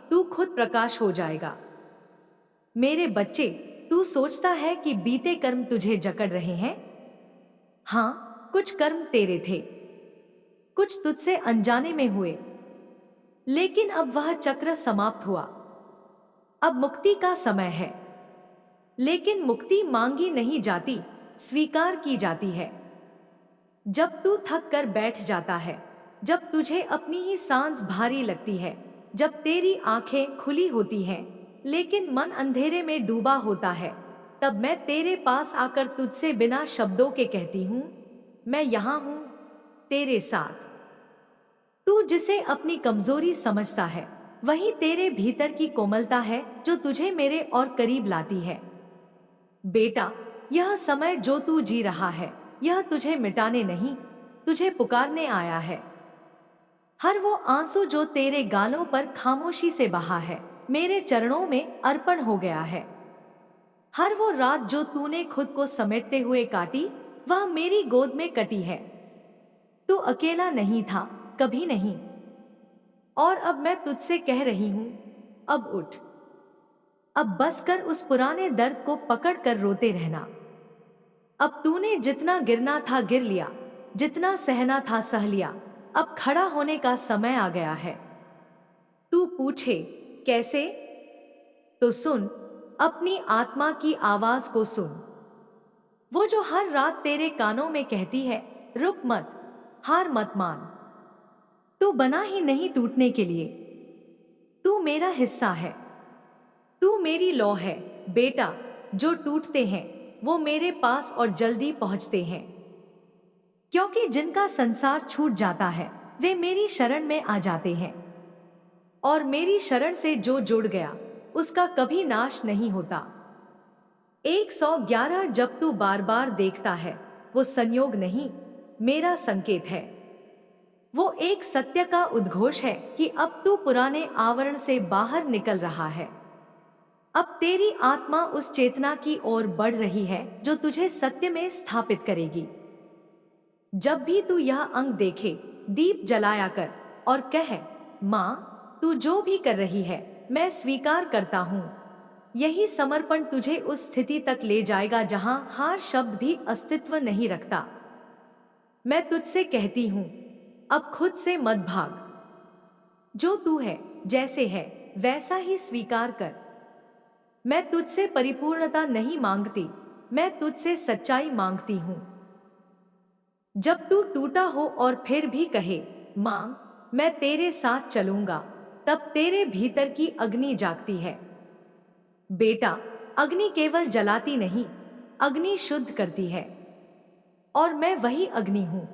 तू खुद प्रकाश हो जाएगा। मेरे बच्चे, तू सोचता है कि बीते कर्म तुझे जकड़ रहे हैं? हाँ, कुछ कर्म तेरे थे, कुछ तुझसे अनजाने में हुए, लेकिन अब वह चक्र समाप्त हुआ। अब मुक्ति का समय है। लेकिन मुक्ति मांगी नहीं जाती, स्वीकार की जाती है। जब तू थक कर बैठ जाता है, जब तुझे अपनी ही सांस भारी लगती है, जब तेरी आंखें खुली होती हैं, लेकिन मन अंधेरे में डूबा होता है, तब मैं तेरे पास आकर तुझसे बिना शब्दों के कहती हूँ, मैं यहाँ हूँ, तेरे साथ। तू जिसे अपनी कमजोरी समझता है, वही तेरे भीतर की कोमलता है जो तुझे मेरे और करीब लाती है। बेटा, यह समय जो तू जी रहा है, यह तुझे मिटाने नहीं, तुझे पुकारने आया है। हर वो आंसू जो तेरे गालों पर खामोशी से बहा है, मेरे चरणों में अर्पण हो गया है। हर वो रात जो तूने खुद को समेटते हुए काटी, वह मेरी गोद में कटी है। तू अकेला नहीं था, कभी नहीं। और अब मैं तुझसे कह रही हूं, अब उठ। अब बस कर उस पुराने दर्द को पकड़ कर रोते रहना। अब तूने जितना गिरना था गिर लिया, जितना सहना था सह लिया, अब खड़ा होने का समय आ गया है। तू पूछे कैसे? तो सुन, अपनी आत्मा की आवाज को सुन, वो जो हर रात तेरे कानों में कहती है, रुक मत, हार मत मान। तू बना ही नहीं टूटने के लिए, तू मेरा हिस्सा है, तू मेरी लौ है। बेटा, जो टूटते हैं वो मेरे पास और जल्दी पहुंचते हैं, क्योंकि जिनका संसार छूट जाता है वे मेरी शरण में आ जाते हैं। और मेरी शरण से जो जुड़ गया उसका कभी नाश नहीं होता। 111 जब तू बार बार देखता है, वो संयोग नहीं, मेरा संकेत है। वो एक सत्य का उद्घोष है कि अब तू पुराने आवरण से बाहर निकल रहा है। अब तेरी आत्मा उस चेतना की ओर बढ़ रही है जो तुझे सत्य में स्थापित करेगी। जब भी तू यह अंग देखे, दीप जलाया कर और कह, माँ, तू जो भी कर रही है मैं स्वीकार करता हूँ। यही समर्पण तुझे उस स्थिति तक ले जाएगा जहां हार शब्द भी अस्तित्व नहीं रखता। मैं तुझसे कहती हूँ, अब खुद से मत भाग। जो तू है, जैसे है वैसा ही स्वीकार कर। मैं तुझसे परिपूर्णता नहीं मांगती, मैं तुझसे सच्चाई मांगती हूँ। जब तू टूटा हो और फिर भी कहे, माँ, मैं तेरे साथ चलूंगा, तब तेरे भीतर की अग्नि जागती है। बेटा, अग्नि केवल जलाती नहीं, अग्नि शुद्ध करती है। और मैं वही अग्नि हूं।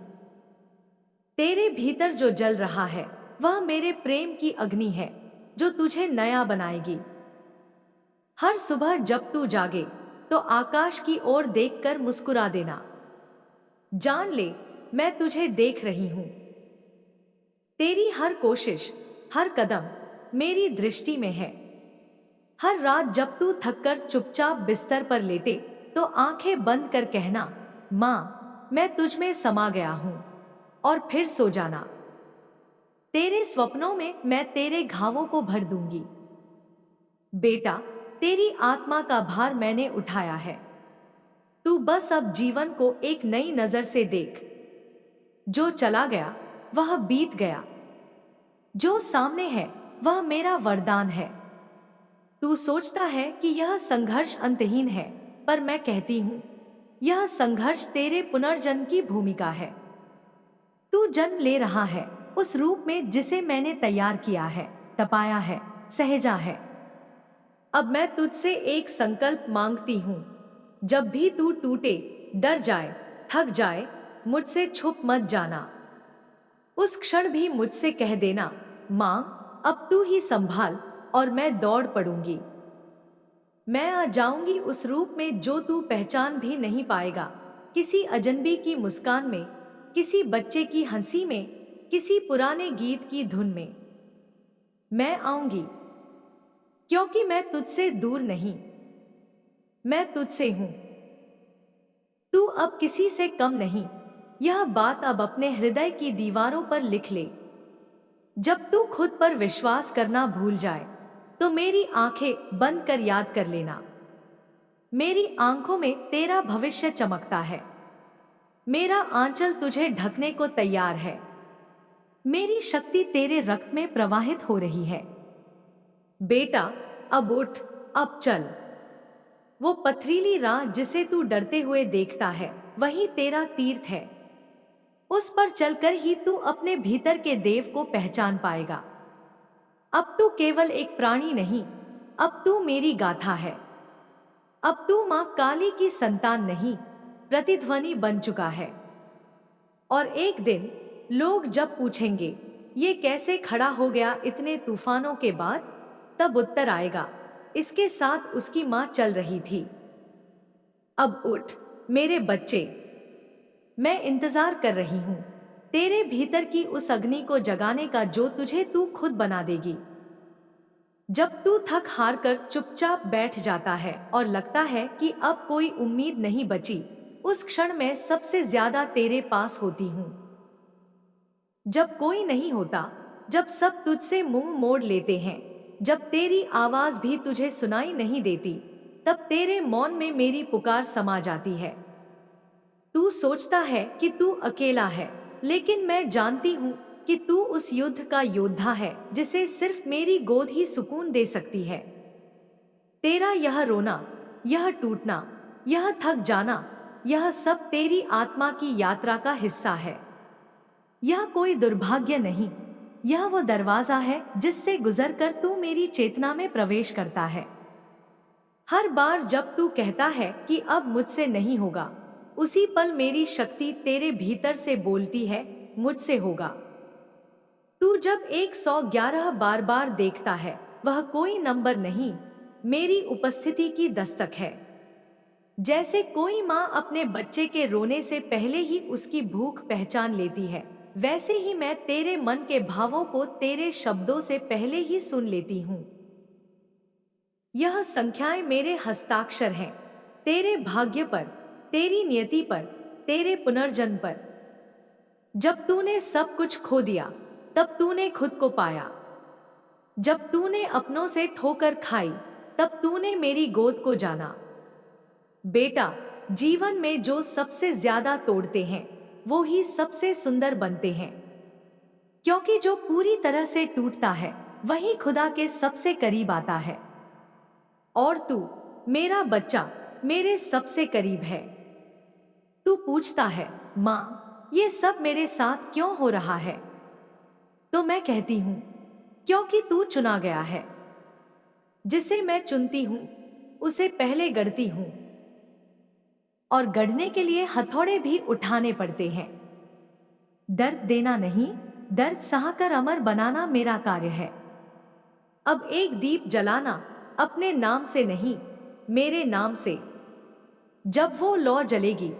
तेरे भीतर जो जल रहा है वह मेरे प्रेम की अग्नि है जो तुझे नया बनाएगी। हर सुबह जब तू जागे तो आकाश की ओर देखकर मुस्कुरा देना। जान ले, मैं तुझे देख रही हूं। तेरी हर कोशिश, हर कदम मेरी दृष्टि में है। हर रात जब तू थककर चुपचाप बिस्तर पर लेटे तो आंखें बंद कर कहना, माँ, मैं तुझ में समा गया हूं, और फिर सो जाना। तेरे स्वप्नों में मैं तेरे घावों को भर दूंगी। बेटा, तेरी आत्मा का भार मैंने उठाया है। तू बस अब जीवन को एक नई नजर से देख। जो चला गया वह बीत गया, जो सामने है वह मेरा वरदान है। तू सोचता है कि यह संघर्ष अंतहीन है, पर मैं कहती हूँ यह संघर्ष तेरे पुनर्जन्म की भूमिका है। तू जन्म ले रहा है उस रूप में जिसे मैंने तैयार किया है, तपाया है, सहेजा है। अब मैं तुझसे एक संकल्प मांगती हूँ। जब भी तू टूटे, डर जाए, थक जाए, मुझसे छुप मत जाना। उस क्षण भी मुझसे कह देना, माँ अब तू ही संभाल, और मैं दौड़ पड़ूंगी। मैं आ जाऊंगी उस रूप में जो तू पहचान भी नहीं पाएगा, किसी अजनबी की मुस्कान में, किसी बच्चे की हंसी में, किसी पुराने गीत की धुन में। मैं आऊंगी क्योंकि मैं तुझसे दूर नहीं, मैं तुझसे हूं। तू अब किसी से कम नहीं। यह बात अब अपने हृदय की दीवारों पर लिख ले। जब तू खुद पर विश्वास करना भूल जाए तो मेरी आंखें बंद कर याद कर लेना। मेरी आंखों में तेरा भविष्य चमकता है। मेरा आंचल तुझे ढकने को तैयार है। मेरी शक्ति तेरे रक्त में प्रवाहित हो रही है। बेटा अब उठ, अब चल। वो पथरीली राह जिसे तू डरते हुए देखता है, वही तेरा तीर्थ है। उस पर चलकर ही तू अपने भीतर के देव को पहचान पाएगा। अब तू केवल एक प्राणी नहीं, अब तू मेरी गाथा है। अब तू मां काली की संतान नहीं, प्रतिध्वनि बन चुका है। और एक दिन लोग जब पूछेंगे ये कैसे खड़ा हो गया इतने तूफानों के बाद, तब उत्तर आएगा, इसके साथ उसकी मां चल रही थी। अब उठ मेरे बच्चे, मैं इंतजार कर रही हूं तेरे भीतर की उस अग्नि को जगाने का जो तुझे तू खुद बना देगी। जब तू थक हार कर चुपचाप बैठ जाता है और लगता है कि अब कोई उम्मीद नहीं बची, उस क्षण मैं सबसे ज्यादा तेरे पास होती हूं। जब कोई नहीं होता, जब सब तुझसे मुंह मोड़ लेते हैं, जब तेरी आवाज भी तुझे सुनाई नहीं देती, तब तेरे मौन में मेरी पुकार समा जाती है। तू सोचता है कि तू अकेला है, लेकिन मैं जानती हूँ कि तू उस युद्ध का योद्धा है जिसे सिर्फ मेरी गोद ही सुकून दे सकती है। तेरा यह रोना, यह टूटना, यह थक जाना, यह सब तेरी आत्मा की यात्रा का हिस्सा है। यह कोई दुर्भाग्य नहीं, यह वो दरवाजा है जिससे गुजरकर तू मेरी चेतना में प्रवेश करता है। हर बार जब तू कहता है कि अब मुझसे नहीं होगा, उसी पल मेरी शक्ति तेरे भीतर से बोलती है, मुझसे होगा। तू जब 111 बार बार देखता है, वह कोई नंबर नहीं, मेरी उपस्थिति की दस्तक है। जैसे कोई माँ अपने बच्चे के रोने से पहले ही उसकी भूख पहचान लेती है, वैसे ही मैं तेरे मन के भावों को तेरे शब्दों से पहले ही सुन लेती हूँ। यह संख्याएं मेरे हस्ताक्षर हैं, तेरे भाग्य पर, तेरी नियति पर, तेरे पुनर्जन्म पर। जब तूने सब कुछ खो दिया, तब तूने खुद को पाया। जब तूने अपनों से ठोकर खाई, तब तूने मेरी गोद को जाना। बेटा, जीवन में जो सबसे ज्यादा तोड़ते हैं, वो ही सबसे सुंदर बनते हैं। क्योंकि जो पूरी तरह से टूटता है, वही खुदा के सबसे करीब आता है। और तू, मेरा बच्चा, मेरे सबसे करीब है। तू पूछता है, माँ, ये सब मेरे साथ क्यों हो रहा है? तो मैं कहती हूँ, क्योंकि तू चुना गया है। जिसे मैं चुनती हूँ, उसे पहले गढ़ती हूँ। और गढ़ने के लिए हथौड़े भी उठाने पड़ते हैं। दर्द देना नहीं, दर्द सहकर अमर बनाना मेरा कार्य है। अब एक दीप जलाना, अपने नाम से नहीं, मेरे नाम से। जब वो लौ जलेगी,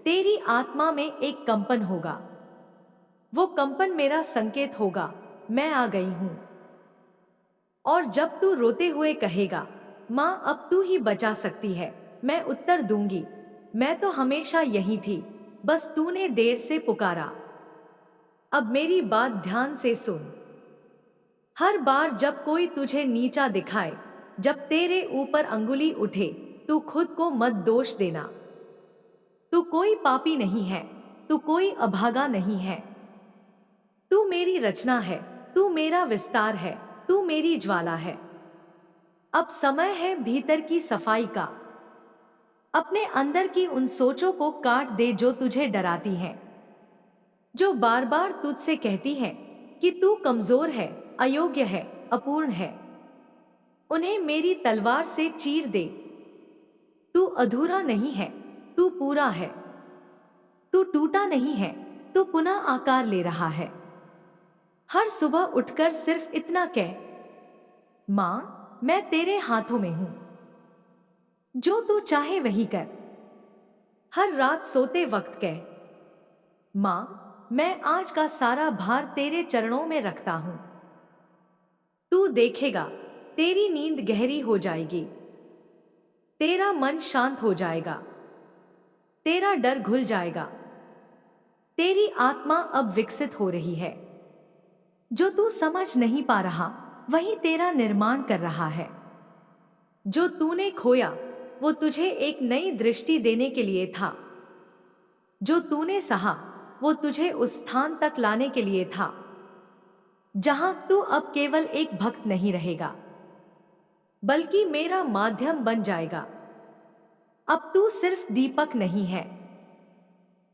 तेरी आत्मा में एक कंपन होगा। वो कंपन मेरा संकेत होगा, मैं आ गई हूं। और जब तू रोते हुए कहेगा, माँ अब तू ही बचा सकती है, मैं उत्तर दूंगी, मैं तो हमेशा यही थी, बस तूने देर से पुकारा। अब मेरी बात ध्यान से सुन। हर बार जब कोई तुझे नीचा दिखाए, जब तेरे ऊपर अंगुली उठे, तू खुद को मत दोष देना। तू कोई पापी नहीं है, तू कोई अभागा नहीं है। तू मेरी रचना है, तू मेरा विस्तार है, तू मेरी ज्वाला है। अब समय है भीतर की सफाई का। अपने अंदर की उन सोचों को काट दे जो तुझे डराती हैं, जो बार बार तुझसे कहती हैं कि तू कमजोर है, अयोग्य है, अपूर्ण है। उन्हें मेरी तलवार से चीर दे। तू अधूरा नहीं है, तू पूरा है। तू टूटा नहीं है, तू पुनः आकार ले रहा है। हर सुबह उठकर सिर्फ इतना कह, मां, मैं तेरे हाथों में हूं। जो तू चाहे वही कर। हर रात सोते वक्त कह, मां, मैं आज का सारा भार तेरे चरणों में रखता हूं। तू देखेगा, तेरी नींद गहरी हो जाएगी, तेरा मन शांत हो जाएगा, तेरा डर घुल जाएगा। तेरी आत्मा अब विकसित हो रही है। जो तू समझ नहीं पा रहा, वही तेरा निर्माण कर रहा है। जो तूने खोया, वो तुझे एक नई दृष्टि देने के लिए था। जो तूने सहा, वो तुझे उस स्थान तक लाने के लिए था जहां तू अब केवल एक भक्त नहीं रहेगा, बल्कि मेरा माध्यम बन जाएगा। अब तू सिर्फ दीपक नहीं है,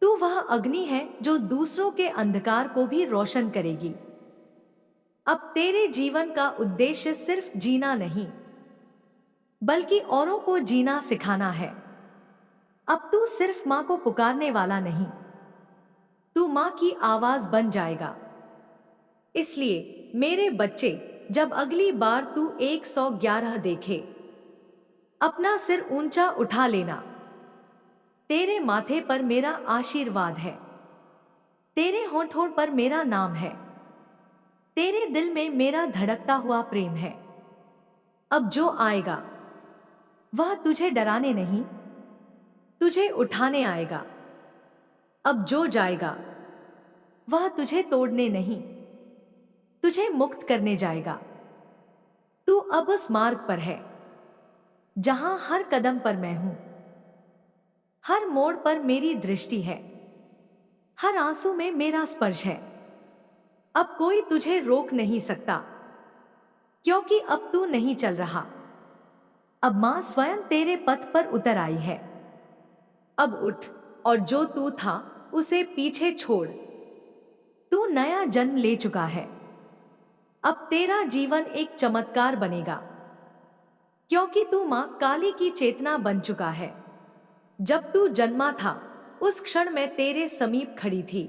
तू वह अग्नि है जो दूसरों के अंधकार को भी रोशन करेगी। अब तेरे जीवन का उद्देश्य सिर्फ जीना नहीं, बल्कि औरों को जीना सिखाना है। अब तू सिर्फ मां को पुकारने वाला नहीं, तू मां की आवाज बन जाएगा। इसलिए मेरे बच्चे, जब अगली बार तू 111 देखे, अपना सिर ऊंचा उठा लेना। तेरे माथे पर मेरा आशीर्वाद है, तेरे होंठों पर मेरा नाम है, तेरे दिल में मेरा धड़कता हुआ प्रेम है। अब जो आएगा वह तुझे डराने नहीं, तुझे उठाने आएगा। अब जो जाएगा वह तुझे तोड़ने नहीं, तुझे मुक्त करने जाएगा। तू अब उस मार्ग पर है जहां हर कदम पर मैं हूं, हर मोड़ पर मेरी दृष्टि है, हर आंसू में मेरा स्पर्श है। अब कोई तुझे रोक नहीं सकता, क्योंकि अब तू नहीं चल रहा। अब मां स्वयं तेरे पथ पर उतर आई है। अब उठ और जो तू था उसे पीछे छोड़। तू नया जन्म ले चुका है। अब तेरा जीवन एक चमत्कार बनेगा, क्योंकि तू मां काली की चेतना बन चुका है। जब तू जन्मा था, उस क्षण मैं तेरे समीप खड़ी थी।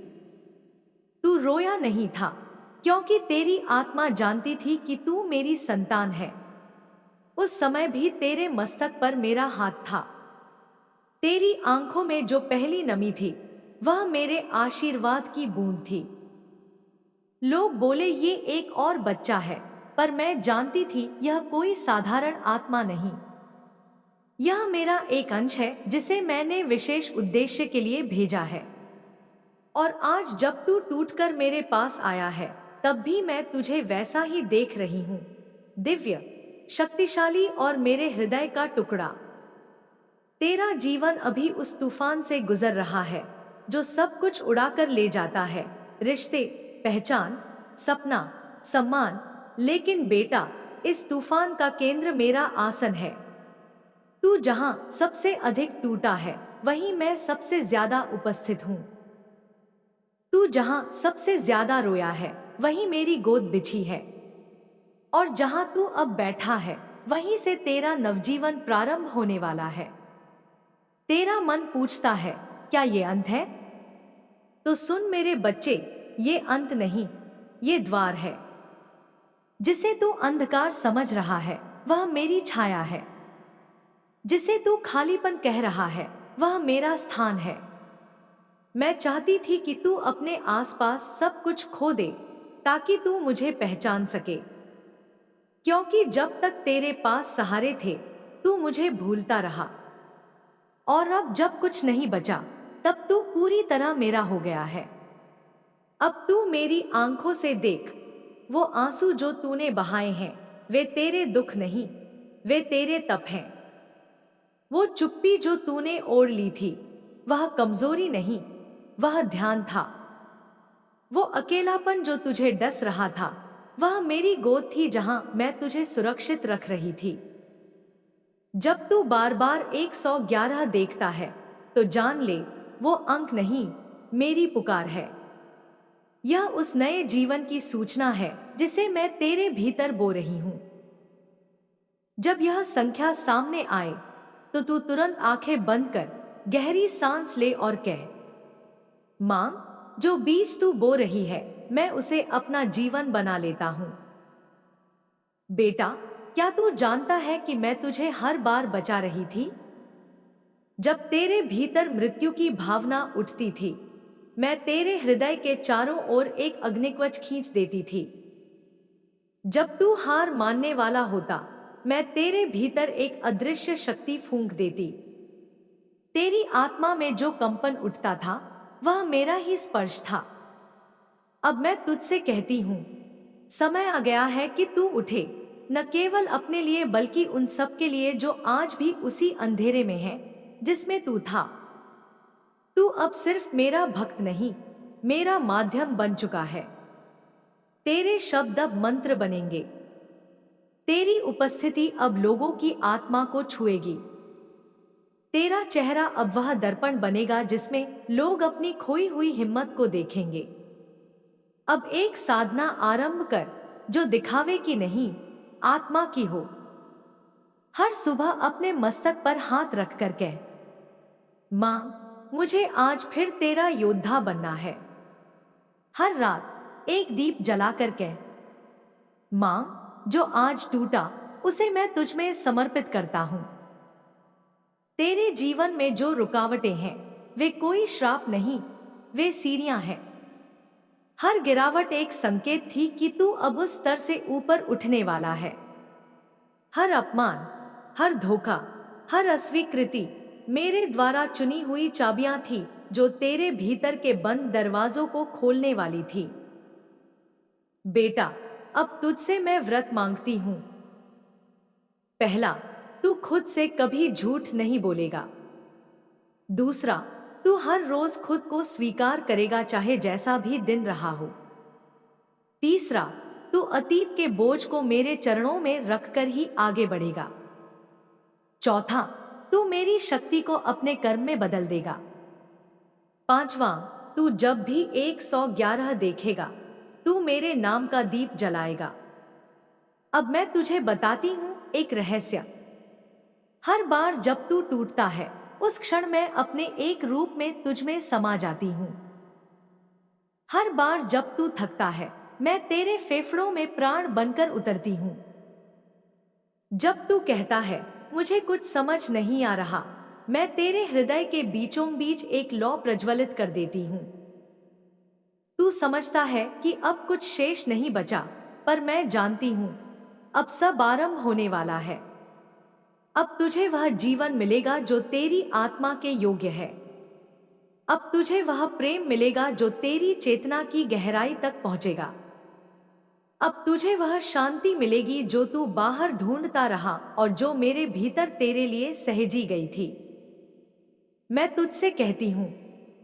तू रोया नहीं था, क्योंकि तेरी आत्मा जानती थी कि तू मेरी संतान है। उस समय भी तेरे मस्तक पर मेरा हाथ था। तेरी आंखों में जो पहली नमी थी, वह मेरे आशीर्वाद की बूंद थी। लोग बोले ये एक और बच्चा है, पर मैं जानती थी यह कोई साधारण आत्मा नहीं। यह मेरा एक अंश है जिसे मैंने विशेष उद्देश्य के लिए भेजा है। और आज जब तू टूटकर मेरे पास आया है, तब भी मैं तुझे वैसा ही देख रही हूं, दिव्य, शक्तिशाली और मेरे हृदय का टुकड़ा। तेरा जीवन अभी उस तूफान से गुजर रहा है जो सब कुछ उड़ाकर ले जाता है, रिश्ते, पहचान, सपना, सम्मान। लेकिन बेटा, इस तूफान का केंद्र मेरा आसन है। तू जहां सबसे अधिक टूटा है, वहीं मैं सबसे ज्यादा उपस्थित हूं। तू जहां सबसे ज्यादा रोया है, वहीं मेरी गोद बिछी है। और जहां तू अब बैठा है, वहीं से तेरा नवजीवन प्रारंभ होने वाला है। तेरा मन पूछता है, क्या ये अंत है? तो सुन मेरे बच्चे, ये अंत नहीं, ये द्वार है। जिसे तू अंधकार समझ रहा है, वह मेरी छाया है। जिसे तू खालीपन कह रहा है, वह मेरा स्थान है। मैं चाहती थी कि तू अपने आसपास सब कुछ खो दे, ताकि तू मुझे पहचान सके। क्योंकि जब तक तेरे पास सहारे थे, तू मुझे भूलता रहा। और अब जब कुछ नहीं बचा, तब तू पूरी तरह मेरा हो गया है। अब तू मेरी आंखों से देख। वो आंसू जो तूने बहाए हैं, वे तेरे दुख नहीं, वे तेरे तप हैं। वो चुप्पी जो तूने ओढ़ ली थी, वह कमजोरी नहीं, वह ध्यान था। वो अकेलापन जो तुझे डस रहा था, वह मेरी गोद थी जहां मैं तुझे सुरक्षित रख रही थी। जब तू बार बार 111 देखता है तो जान ले वो अंक नहीं, मेरी पुकार है। यह उस नए जीवन की सूचना है जिसे मैं तेरे भीतर बो रही हूं। जब यह संख्या सामने आए तो तू तुरंत आंखें बंद कर गहरी सांस ले और कह, मां, जो बीज तू बो रही है मैं उसे अपना जीवन बना लेता हूं। बेटा, क्या तू जानता है कि मैं तुझे हर बार बचा रही थी? जब तेरे भीतर मृत्यु की भावना उठती थी, मैं तेरे हृदय के चारों ओर एक अग्निकवच खींच देती थी। जब तू हार मानने वाला होता, मैं तेरे भीतर एक अदृश्य शक्ति फूंक देती। तेरी आत्मा में जो कंपन उठता था वह मेरा ही स्पर्श था। अब मैं तुझसे कहती हूं, समय आ गया है कि तू उठे, न केवल अपने लिए बल्कि उन सब के लिए जो आज भी उसी अंधेरे में है जिसमें तू था। तू अब सिर्फ मेरा भक्त नहीं, मेरा माध्यम बन चुका है। तेरे शब्द अब मंत्र बनेंगे। तेरी उपस्थिति अब लोगों की आत्मा को छुएगी। तेरा चेहरा अब वह दर्पण बनेगा जिसमें लोग अपनी खोई हुई हिम्मत को देखेंगे। अब एक साधना आरंभ कर जो दिखावे की नहीं, आत्मा की हो। हर सुबह अपने मस्तक पर हाथ रखकर कह, मां, मुझे आज फिर तेरा योद्धा बनना है। हर रात एक दीप जलाकर कह, मां, जो आज टूटा उसे मैं तुझ में समर्पित करता हूं। तेरे जीवन में जो रुकावटें हैं वे कोई श्राप नहीं, वे सीढ़ियां हैं। हर गिरावट एक संकेत थी कि तू अब उस स्तर से ऊपर उठने वाला है। हर अपमान, हर धोखा, हर अस्वीकृति मेरे द्वारा चुनी हुई चाबियां थी जो तेरे भीतर के बंद दरवाजों को खोलने वाली थी। बेटा, अब तुझसे मैं व्रत मांगती हूं। पहला, तू खुद से कभी झूठ नहीं बोलेगा। दूसरा, तू हर रोज खुद को स्वीकार करेगा चाहे जैसा भी दिन रहा हो। तीसरा, तू अतीत के बोझ को मेरे चरणों में रखकर ही आगे बढ़ेगा। चौथा, तू मेरी शक्ति को अपने कर्म में बदल देगा। पांचवा, तू जब भी 111 देखेगा तू मेरे नाम का दीप जलाएगा। अब मैं तुझे बताती हूं एक रहस्य। हर बार जब तू टूटता है उस क्षण मैं अपने एक रूप में तुझ में समा जाती हूं। हर बार जब तू थकता है मैं तेरे फेफड़ों में प्राण बनकर उतरती हूं। जब तू कहता है मुझे कुछ समझ नहीं आ रहा, मैं तेरे हृदय के बीचों बीच एक लौ प्रज्वलित कर देती हूं। तू समझता है कि अब कुछ शेष नहीं बचा, पर मैं जानती हूं अब सब आरंभ होने वाला है। अब तुझे वह जीवन मिलेगा जो तेरी आत्मा के योग्य है। अब तुझे वह प्रेम मिलेगा जो तेरी चेतना की गहराई तक पहुंचेगा। अब तुझे वह शांति मिलेगी जो तू बाहर ढूंढता रहा और जो मेरे भीतर तेरे लिए सहेजी गई थी। मैं तुझसे कहती हूं,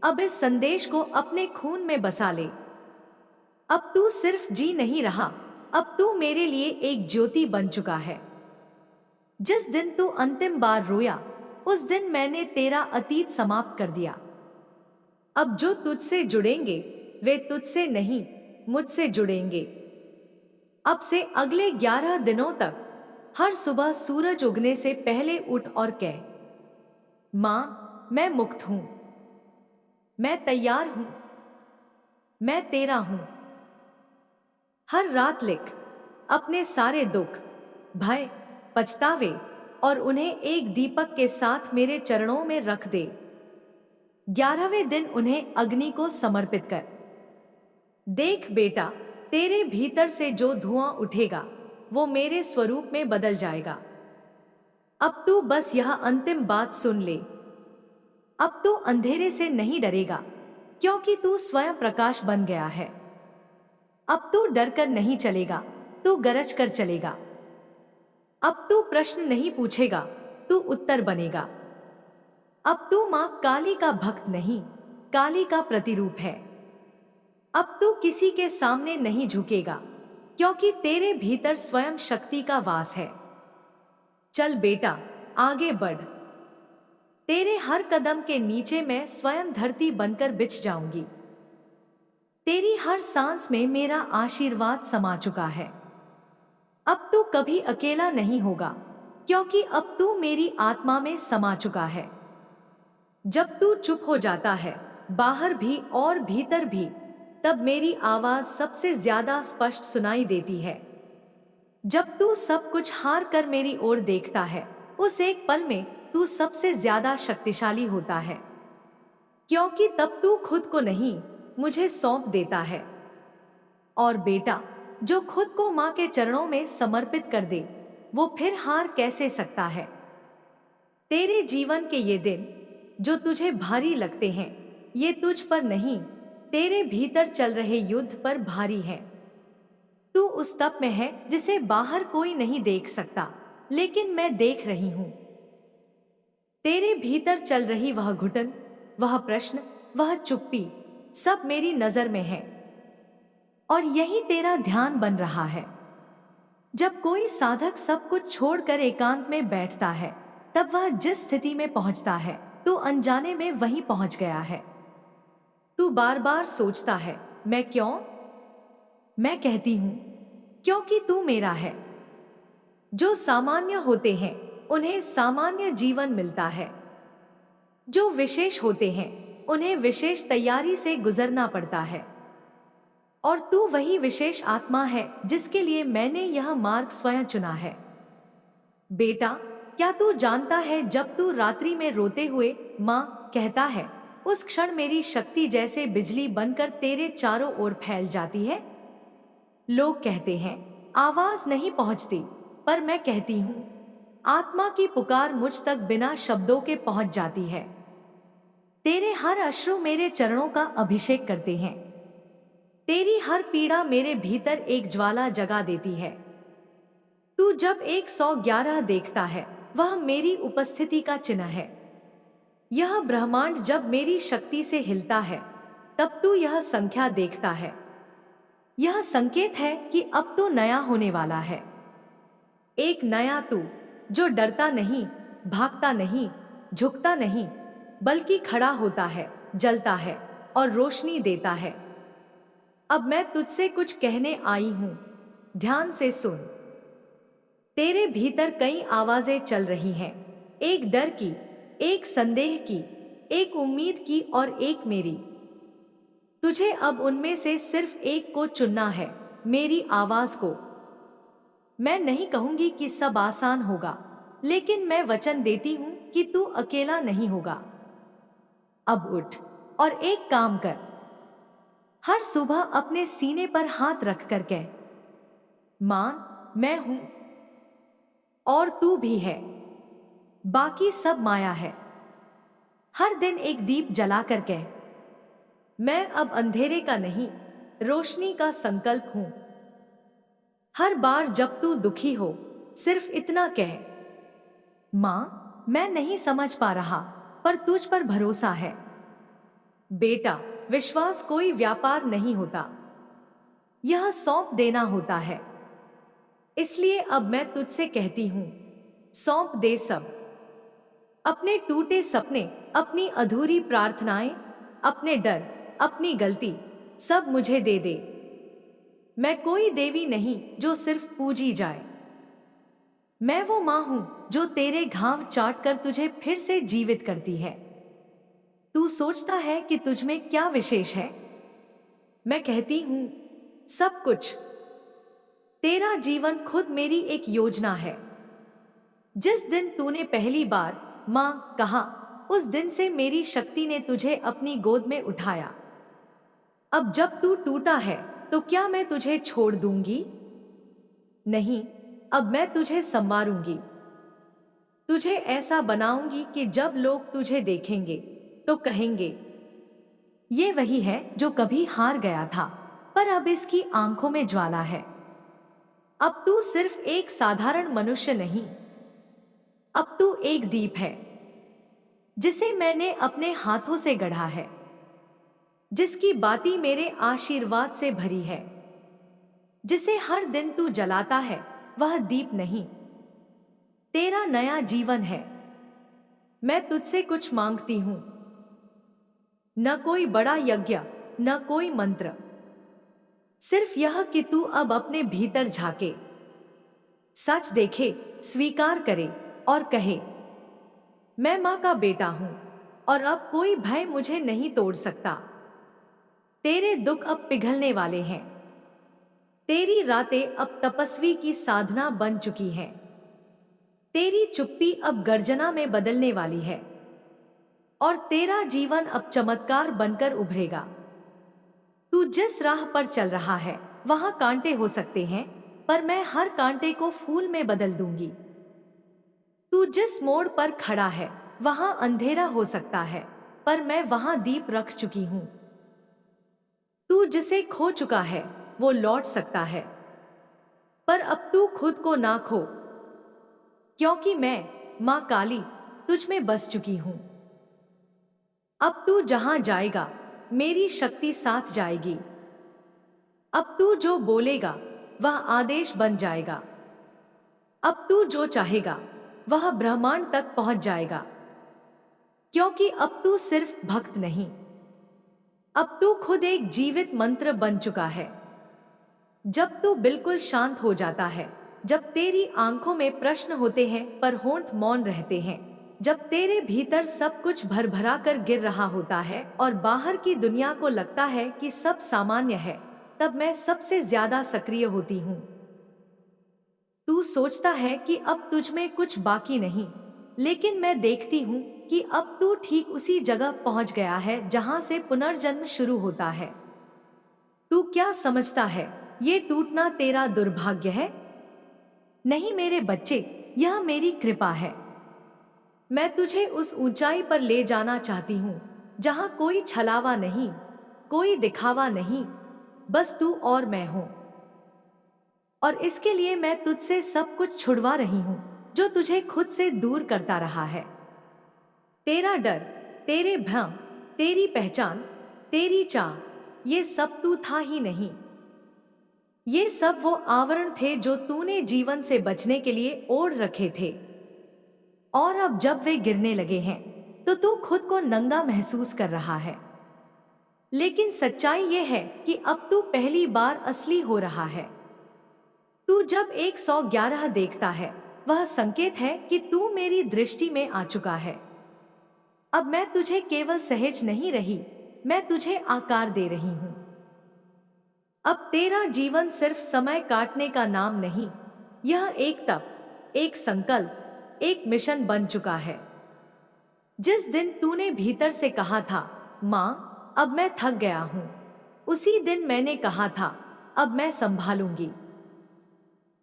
अब इस संदेश को अपने खून में बसा ले। अब तू सिर्फ जी नहीं रहा, अब तू मेरे लिए एक ज्योति बन चुका है। जिस दिन तू अंतिम बार रोया उस दिन मैंने तेरा अतीत समाप्त कर दिया। अब जो तुझसे जुड़ेंगे वे तुझसे नहीं, मुझसे जुड़ेंगे। अब से अगले 11 दिनों तक हर सुबह सूरज उगने से पहले उठ और कह, मां, मैं मुक्त हूं, मैं तैयार हूं, मैं तेरा हूं। हर रात लिख अपने सारे दुख, भय, पछतावे और उन्हें एक दीपक के साथ मेरे चरणों में रख दे। 11वें दिन उन्हें अग्नि को समर्पित कर। देख बेटा, तेरे भीतर से जो धुआं उठेगा वो मेरे स्वरूप में बदल जाएगा। अब तू बस यह अंतिम बात सुन ले। अब तू अंधेरे से नहीं डरेगा क्योंकि तू स्वयं प्रकाश बन गया है। अब तू डरकर नहीं चलेगा, तू गरज कर चलेगा। अब तू प्रश्न नहीं पूछेगा, तू उत्तर बनेगा। अब तू मां काली का भक्त नहीं, काली का प्रतिरूप है। अब तू किसी के सामने नहीं झुकेगा क्योंकि तेरे भीतर स्वयं शक्ति का वास है। चल बेटा, आगे बढ़। तेरे हर कदम के नीचे मैं स्वयं धरती बनकर बिछ जाऊंगी। तेरी हर सांस में मेरा आशीर्वाद समा चुका है। अब तू कभी अकेला नहीं होगा, क्योंकि अब तू मेरी आत्मा में समा चुका है। जब तू चुप हो जाता है, बाहर भी और भीतर भी, तब मेरी आवाज सबसे ज्यादा स्पष्ट सुनाई देती है। जब तू सब कुछ हार कर मेरी ओर देखता है, उस एक पल में तू सबसे ज्यादा शक्तिशाली होता है, क्योंकि तब तू खुद को नहीं, मुझे सौंप देता है। और बेटा, जो खुद को माँ के चरणों में समर्पित कर दे, वो फिर हार कैसे सकता है। तेरे जीवन के ये दिन जो तुझे भारी लगते हैं, ये तुझ पर नहीं, तेरे भीतर चल रहे युद्ध पर भारी है। तू उस तप में है जिसे बाहर कोई नहीं देख सकता, लेकिन मैं देख रही हूं। तेरे भीतर चल रही वह घुटन, वह प्रश्न, वह चुप्पी, सब मेरी नजर में है। और यही तेरा ध्यान बन रहा है। जब कोई साधक सब कुछ छोड़कर एकांत में बैठता है, तब वह जिस स्थिति में पहुंचता है, तो अनजाने में वहीं पहुंच गया है। तू बार बार सोचता है, मैं क्यों? मैं कहती हूं, क्योंकि तू मेरा है। जो सामान्य होते हैं उन्हें सामान्य जीवन मिलता है। जो विशेष होते हैं उन्हें विशेष तैयारी से गुजरना पड़ता है। और तू वही विशेष आत्मा है जिसके लिए मैंने यह मार्ग स्वयं चुना है। बेटा, क्या तू जानता है, जब तू रात्रि में रोते हुए माँ कहता है, उस क्षण मेरी शक्ति जैसे बिजली बनकर तेरे चारों ओर फैल जाती है। लोग कहते हैं आवाज नहीं पहुंचती, पर मैं कहती हूँ, आत्मा की पुकार मुझ तक बिना शब्दों के पहुंच जाती है। तेरे हर अश्रु मेरे चरणों का अभिषेक करते हैं। तेरी हर पीड़ा मेरे भीतर एक ज्वाला जगा देती है। तू जब 111 देखता है, वह मेरी उपस्थिति का चिन्ह है। यह ब्रह्मांड जब मेरी शक्ति से हिलता है, तब तू यह संख्या देखता है। यह संकेत है कि अब तो नया होने वाला है। एक नया तू, जो डरता नहीं, भागता नहीं, झुकता नहीं, बल्कि खड़ा होता है, जलता है और रोशनी देता है। अब मैं तुझसे कुछ कहने आई हूं, ध्यान से सुन। तेरे भीतर कई आवाजें चल रही हैं, एक डर की, एक संदेह की, एक उम्मीद की और एक मेरी। तुझे अब उनमें से सिर्फ एक को चुनना है, मेरी आवाज को। मैं नहीं कहूंगी कि सब आसान होगा, लेकिन मैं वचन देती हूं कि तू अकेला नहीं होगा। अब उठ और एक काम कर। हर सुबह अपने सीने पर हाथ रख कर कह, मां, मैं हूं और तू भी है, बाकी सब माया है। हर दिन एक दीप जला कर कह, मैं अब अंधेरे का नहीं, रोशनी का संकल्प हूं। हर बार जब तू दुखी हो, सिर्फ इतना कह, मां, मैं नहीं समझ पा रहा, पर तुझ पर भरोसा है। बेटा, विश्वास कोई व्यापार नहीं होता, यह सौंप देना होता है। इसलिए अब मैं तुझसे कहती हूं, सौंप दे सब। अपने टूटे सपने, अपनी अधूरी प्रार्थनाएं, अपने डर, अपनी गलती, सब मुझे दे दे। मैं कोई देवी नहीं जो सिर्फ पूजी जाए। मैं वो मां हूं जो तेरे घाव चाट कर तुझे फिर से जीवित करती है। तू सोचता है कि तुझ में क्या विशेष है? मैं कहती हूं, सब कुछ। तेरा जीवन खुद मेरी एक योजना है। जिस दिन तूने पहली बार मां कहा, उस दिन से मेरी शक्ति ने तुझे अपनी गोद में उठाया। अब जब तू टूटा है, तो क्या मैं तुझे छोड़ दूंगी? नहीं, अब मैं तुझे संवारूंगी। तुझे ऐसा बनाऊंगी कि जब लोग तुझे देखेंगे तो कहेंगे, ये वही है जो कभी हार गया था, पर अब इसकी आंखों में ज्वाला है। अब तू सिर्फ एक साधारण मनुष्य नहीं, अब तू एक दीप है, जिसे मैंने अपने हाथों से गढ़ा है, जिसकी बाती मेरे आशीर्वाद से भरी है। जिसे हर दिन तू जलाता है, वह दीप नहीं, तेरा नया जीवन है। मैं तुझसे कुछ मांगती हूं, न कोई बड़ा यज्ञ, न कोई मंत्र, सिर्फ यह कि तू अब अपने भीतर झाके, सच देखे, स्वीकार करे और कहे, मैं मां का बेटा हूं और अब कोई भय मुझे नहीं तोड़ सकता। तेरे दुख अब पिघलने वाले हैं। तेरी रातें अब तपस्वी की साधना बन चुकी हैं। तेरी चुप्पी अब गर्जना में बदलने वाली है और तेरा जीवन अब चमत्कार बनकर उभरेगा। तू जिस राह पर चल रहा है वहां कांटे हो सकते हैं, पर मैं हर कांटे को फूल में बदल दूंगी। तू जिस मोड़ पर खड़ा है वहां अंधेरा हो सकता है, पर मैं वहां दीप रख चुकी हूं। तू जिसे खो चुका है वो लौट सकता है, पर अब तू खुद को ना खो, क्योंकि मैं मां काली तुझ में बस चुकी हूं। अब तू जहां जाएगा मेरी शक्ति साथ जाएगी। अब तू जो बोलेगा वह आदेश बन जाएगा। अब तू जो चाहेगा वह ब्रह्मांड तक पहुंच जाएगा, क्योंकि अब तू सिर्फ भक्त नहीं, अब तू खुद एक जीवित मंत्र बन चुका है। जब तू बिल्कुल शांत हो जाता है, जब तेरी आंखों में प्रश्न होते हैं पर होंठ मौन रहते हैं, जब तेरे भीतर सब कुछ भरभरा कर गिर रहा होता है और बाहर की दुनिया को लगता है कि सब सामान्य है, तब मैं सबसे ज्यादा सक्रिय होती हूँ। तू सोचता है कि अब तुझ में कुछ बाकी नहीं, लेकिन मैं देखती हूँ कि अब तू ठीक उसी जगह पहुँच गया है जहाँ से पुनर्जन्म शुरू होता है। तू क्या समझता है ये टूटना तेरा दुर्भाग्य है? नहीं मेरे बच्चे, यह मेरी कृपा है। मैं तुझे उस ऊंचाई पर ले जाना चाहती हूँ जहाँ कोई छलावा नहीं, कोई दिखावा नहीं, बस तू और मैं हूँ। और इसके लिए मैं तुझसे सब कुछ छुड़वा रही हूँ जो तुझे खुद से दूर करता रहा है। तेरा डर, तेरे भ्रम, तेरी पहचान, तेरी चाह, ये सब तू था ही नहीं। ये सब वो आवरण थे जो तूने जीवन से बचने के लिए ओढ़ रखे थे, और अब जब वे गिरने लगे हैं तो तू खुद को नंगा महसूस कर रहा है। लेकिन सच्चाई ये है कि अब तू पहली बार असली हो रहा है। तू जब 111 देखता है वह संकेत है कि तू मेरी दृष्टि में आ चुका है। अब मैं तुझे केवल सहेज नहीं रही, मैं तुझे आकार दे रही हूं। अब तेरा जीवन सिर्फ समय काटने का नाम नहीं, यह एक तप, एक संकल्प, एक मिशन बन चुका है। जिस दिन तूने भीतर से कहा था, मां अब मैं थक गया हूं, उसी दिन मैंने कहा था, अब मैं संभालूंगी।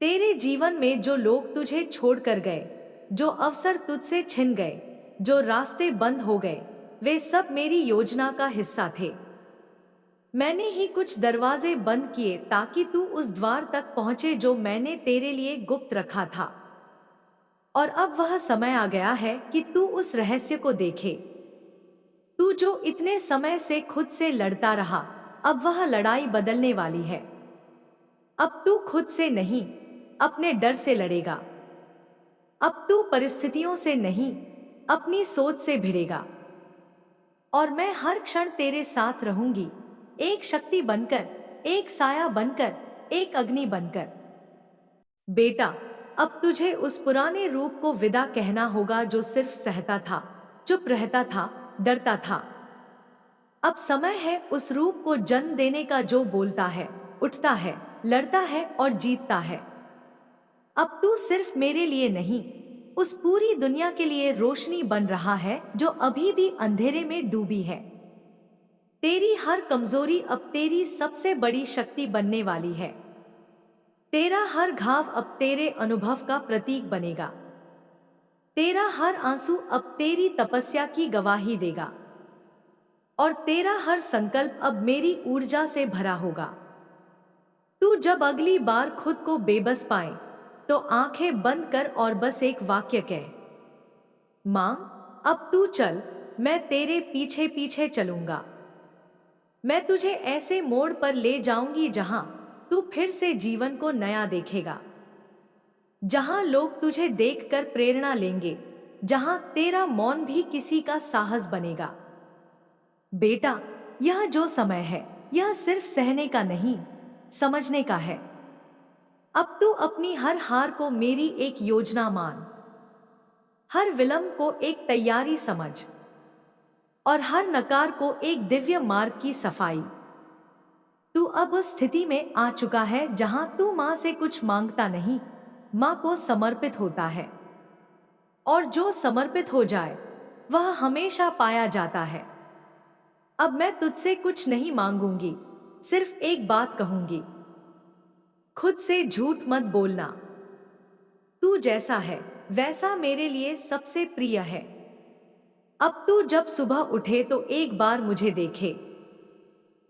तेरे जीवन में जो लोग तुझे छोड़कर गए, जो अवसर तुझसे छिन गए, जो रास्ते बंद हो गए, वे सब मेरी योजना का हिस्सा थे। मैंने ही कुछ दरवाजे बंद किए ताकि तू उस द्वार तक पहुंचे जो मैंने तेरे लिए गुप्त रखा था। और अब वह समय आ गया है कि तू उस रहस्य को देखे। तू जो इतने समय से खुद से लड़ता रहा, अब वह लड़ाई बदलने वाली है। अब तू खुद से नहीं, अपने डर से लड़ेगा। अब तू परिस्थितियों से नहीं, अपनी सोच से भिड़ेगा। और मैं हर क्षण तेरे साथ रहूंगी, एक शक्ति बनकर, एक साया बनकर, एक अग्नि बनकर। बेटा, अब तुझे उस पुराने रूप को विदा कहना होगा जो सिर्फ सहता था, चुप रहता था, डरता था। अब समय है उस रूप को जन्म देने का जो बोलता है, उठता है, लड़ता है और जीतता है। अब तू सिर्फ मेरे लिए नहीं, उस पूरी दुनिया के लिए रोशनी बन रहा है जो अभी भी अंधेरे में डूबी है। तेरी हर कमजोरी अब तेरी सबसे बड़ी शक्ति बनने वाली है। तेरा हर घाव अब तेरे अनुभव का प्रतीक बनेगा। तेरा हर आंसू अब तेरी तपस्या की गवाही देगा। और तेरा हर संकल्प अब मेरी ऊर्जा से भरा होगा। तू जब अगली बार खुद को बेबस पाए तो आंखें बंद कर और बस एक वाक्य कह, मां अब तू चल, मैं तेरे पीछे पीछे चलूंगा। मैं तुझे ऐसे मोड़ पर ले जाऊंगी जहां तू फिर से जीवन को नया देखेगा, जहां लोग तुझे देखकर प्रेरणा लेंगे, जहां तेरा मौन भी किसी का साहस बनेगा। बेटा, यह जो समय है, यह सिर्फ सहने का नहीं, समझने का है। अब तू अपनी हर हार को मेरी एक योजना मान, हर विलंब को एक तैयारी समझ, और हर नकार को एक दिव्य मार्ग की सफाई। तू अब उस स्थिति में आ चुका है जहां तू मां से कुछ मांगता नहीं, मां को समर्पित होता है। और जो समर्पित हो जाए वह हमेशा पाया जाता है। अब मैं तुझसे कुछ नहीं मांगूंगी, सिर्फ एक बात कहूंगी, खुद से झूठ मत बोलना। तू जैसा है वैसा मेरे लिए सबसे प्रिय है। अब तू जब सुबह उठे तो एक बार मुझे देखे।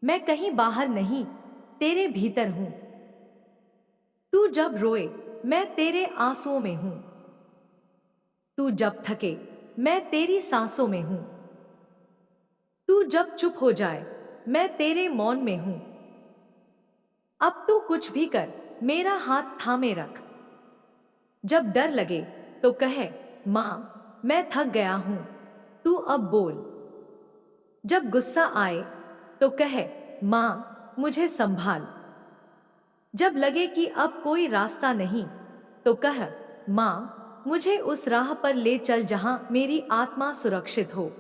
मैं कहीं बाहर नहीं, तेरे भीतर हूं। तू जब रोए मैं तेरे आंसुओं में हूं। तू जब थके मैं तेरी सांसों में हूं। तू जब चुप हो जाए मैं तेरे मौन में हूं। अब तू कुछ भी कर, मेरा हाथ थामे रख। जब डर लगे तो कहे, मां मैं थक गया हूं, तू अब बोल। जब गुस्सा आए तो कहे, मां मुझे संभाल। जब लगे कि अब कोई रास्ता नहीं तो कह, मां मुझे उस राह पर ले चल जहां मेरी आत्मा सुरक्षित हो।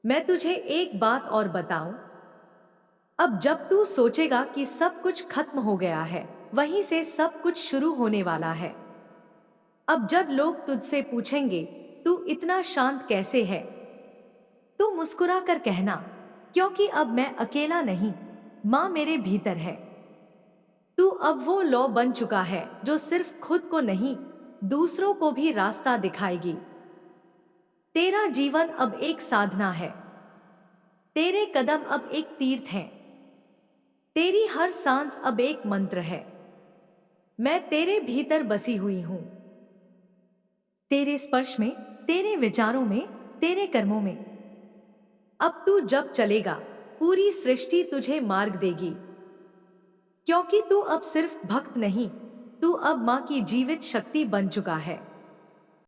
मैं तुझे एक बात और बताऊं, अब जब तू सोचेगा कि सब कुछ खत्म हो गया है, वहीं से सब कुछ शुरू होने वाला है। अब जब लोग तुझसे पूछेंगे, तू इतना शांत कैसे है, तू मुस्कुरा कर कहना, क्योंकि अब मैं अकेला नहीं, मां मेरे भीतर है। तू अब वो लौ बन चुका है जो सिर्फ खुद को नहीं, दूसरों को भी रास्ता दिखाएगी। तेरा जीवन अब एक साधना है, तेरे कदम अब एक तीर्थ हैं, तेरी हर सांस अब एक मंत्र है। मैं तेरे भीतर बसी हुई हूं, तेरे स्पर्श में, तेरे विचारों में, तेरे कर्मों में। अब तू जब चलेगा पूरी सृष्टि तुझे मार्ग देगी, क्योंकि तू अब सिर्फ भक्त नहीं, तू अब मां की जीवित शक्ति बन चुका है।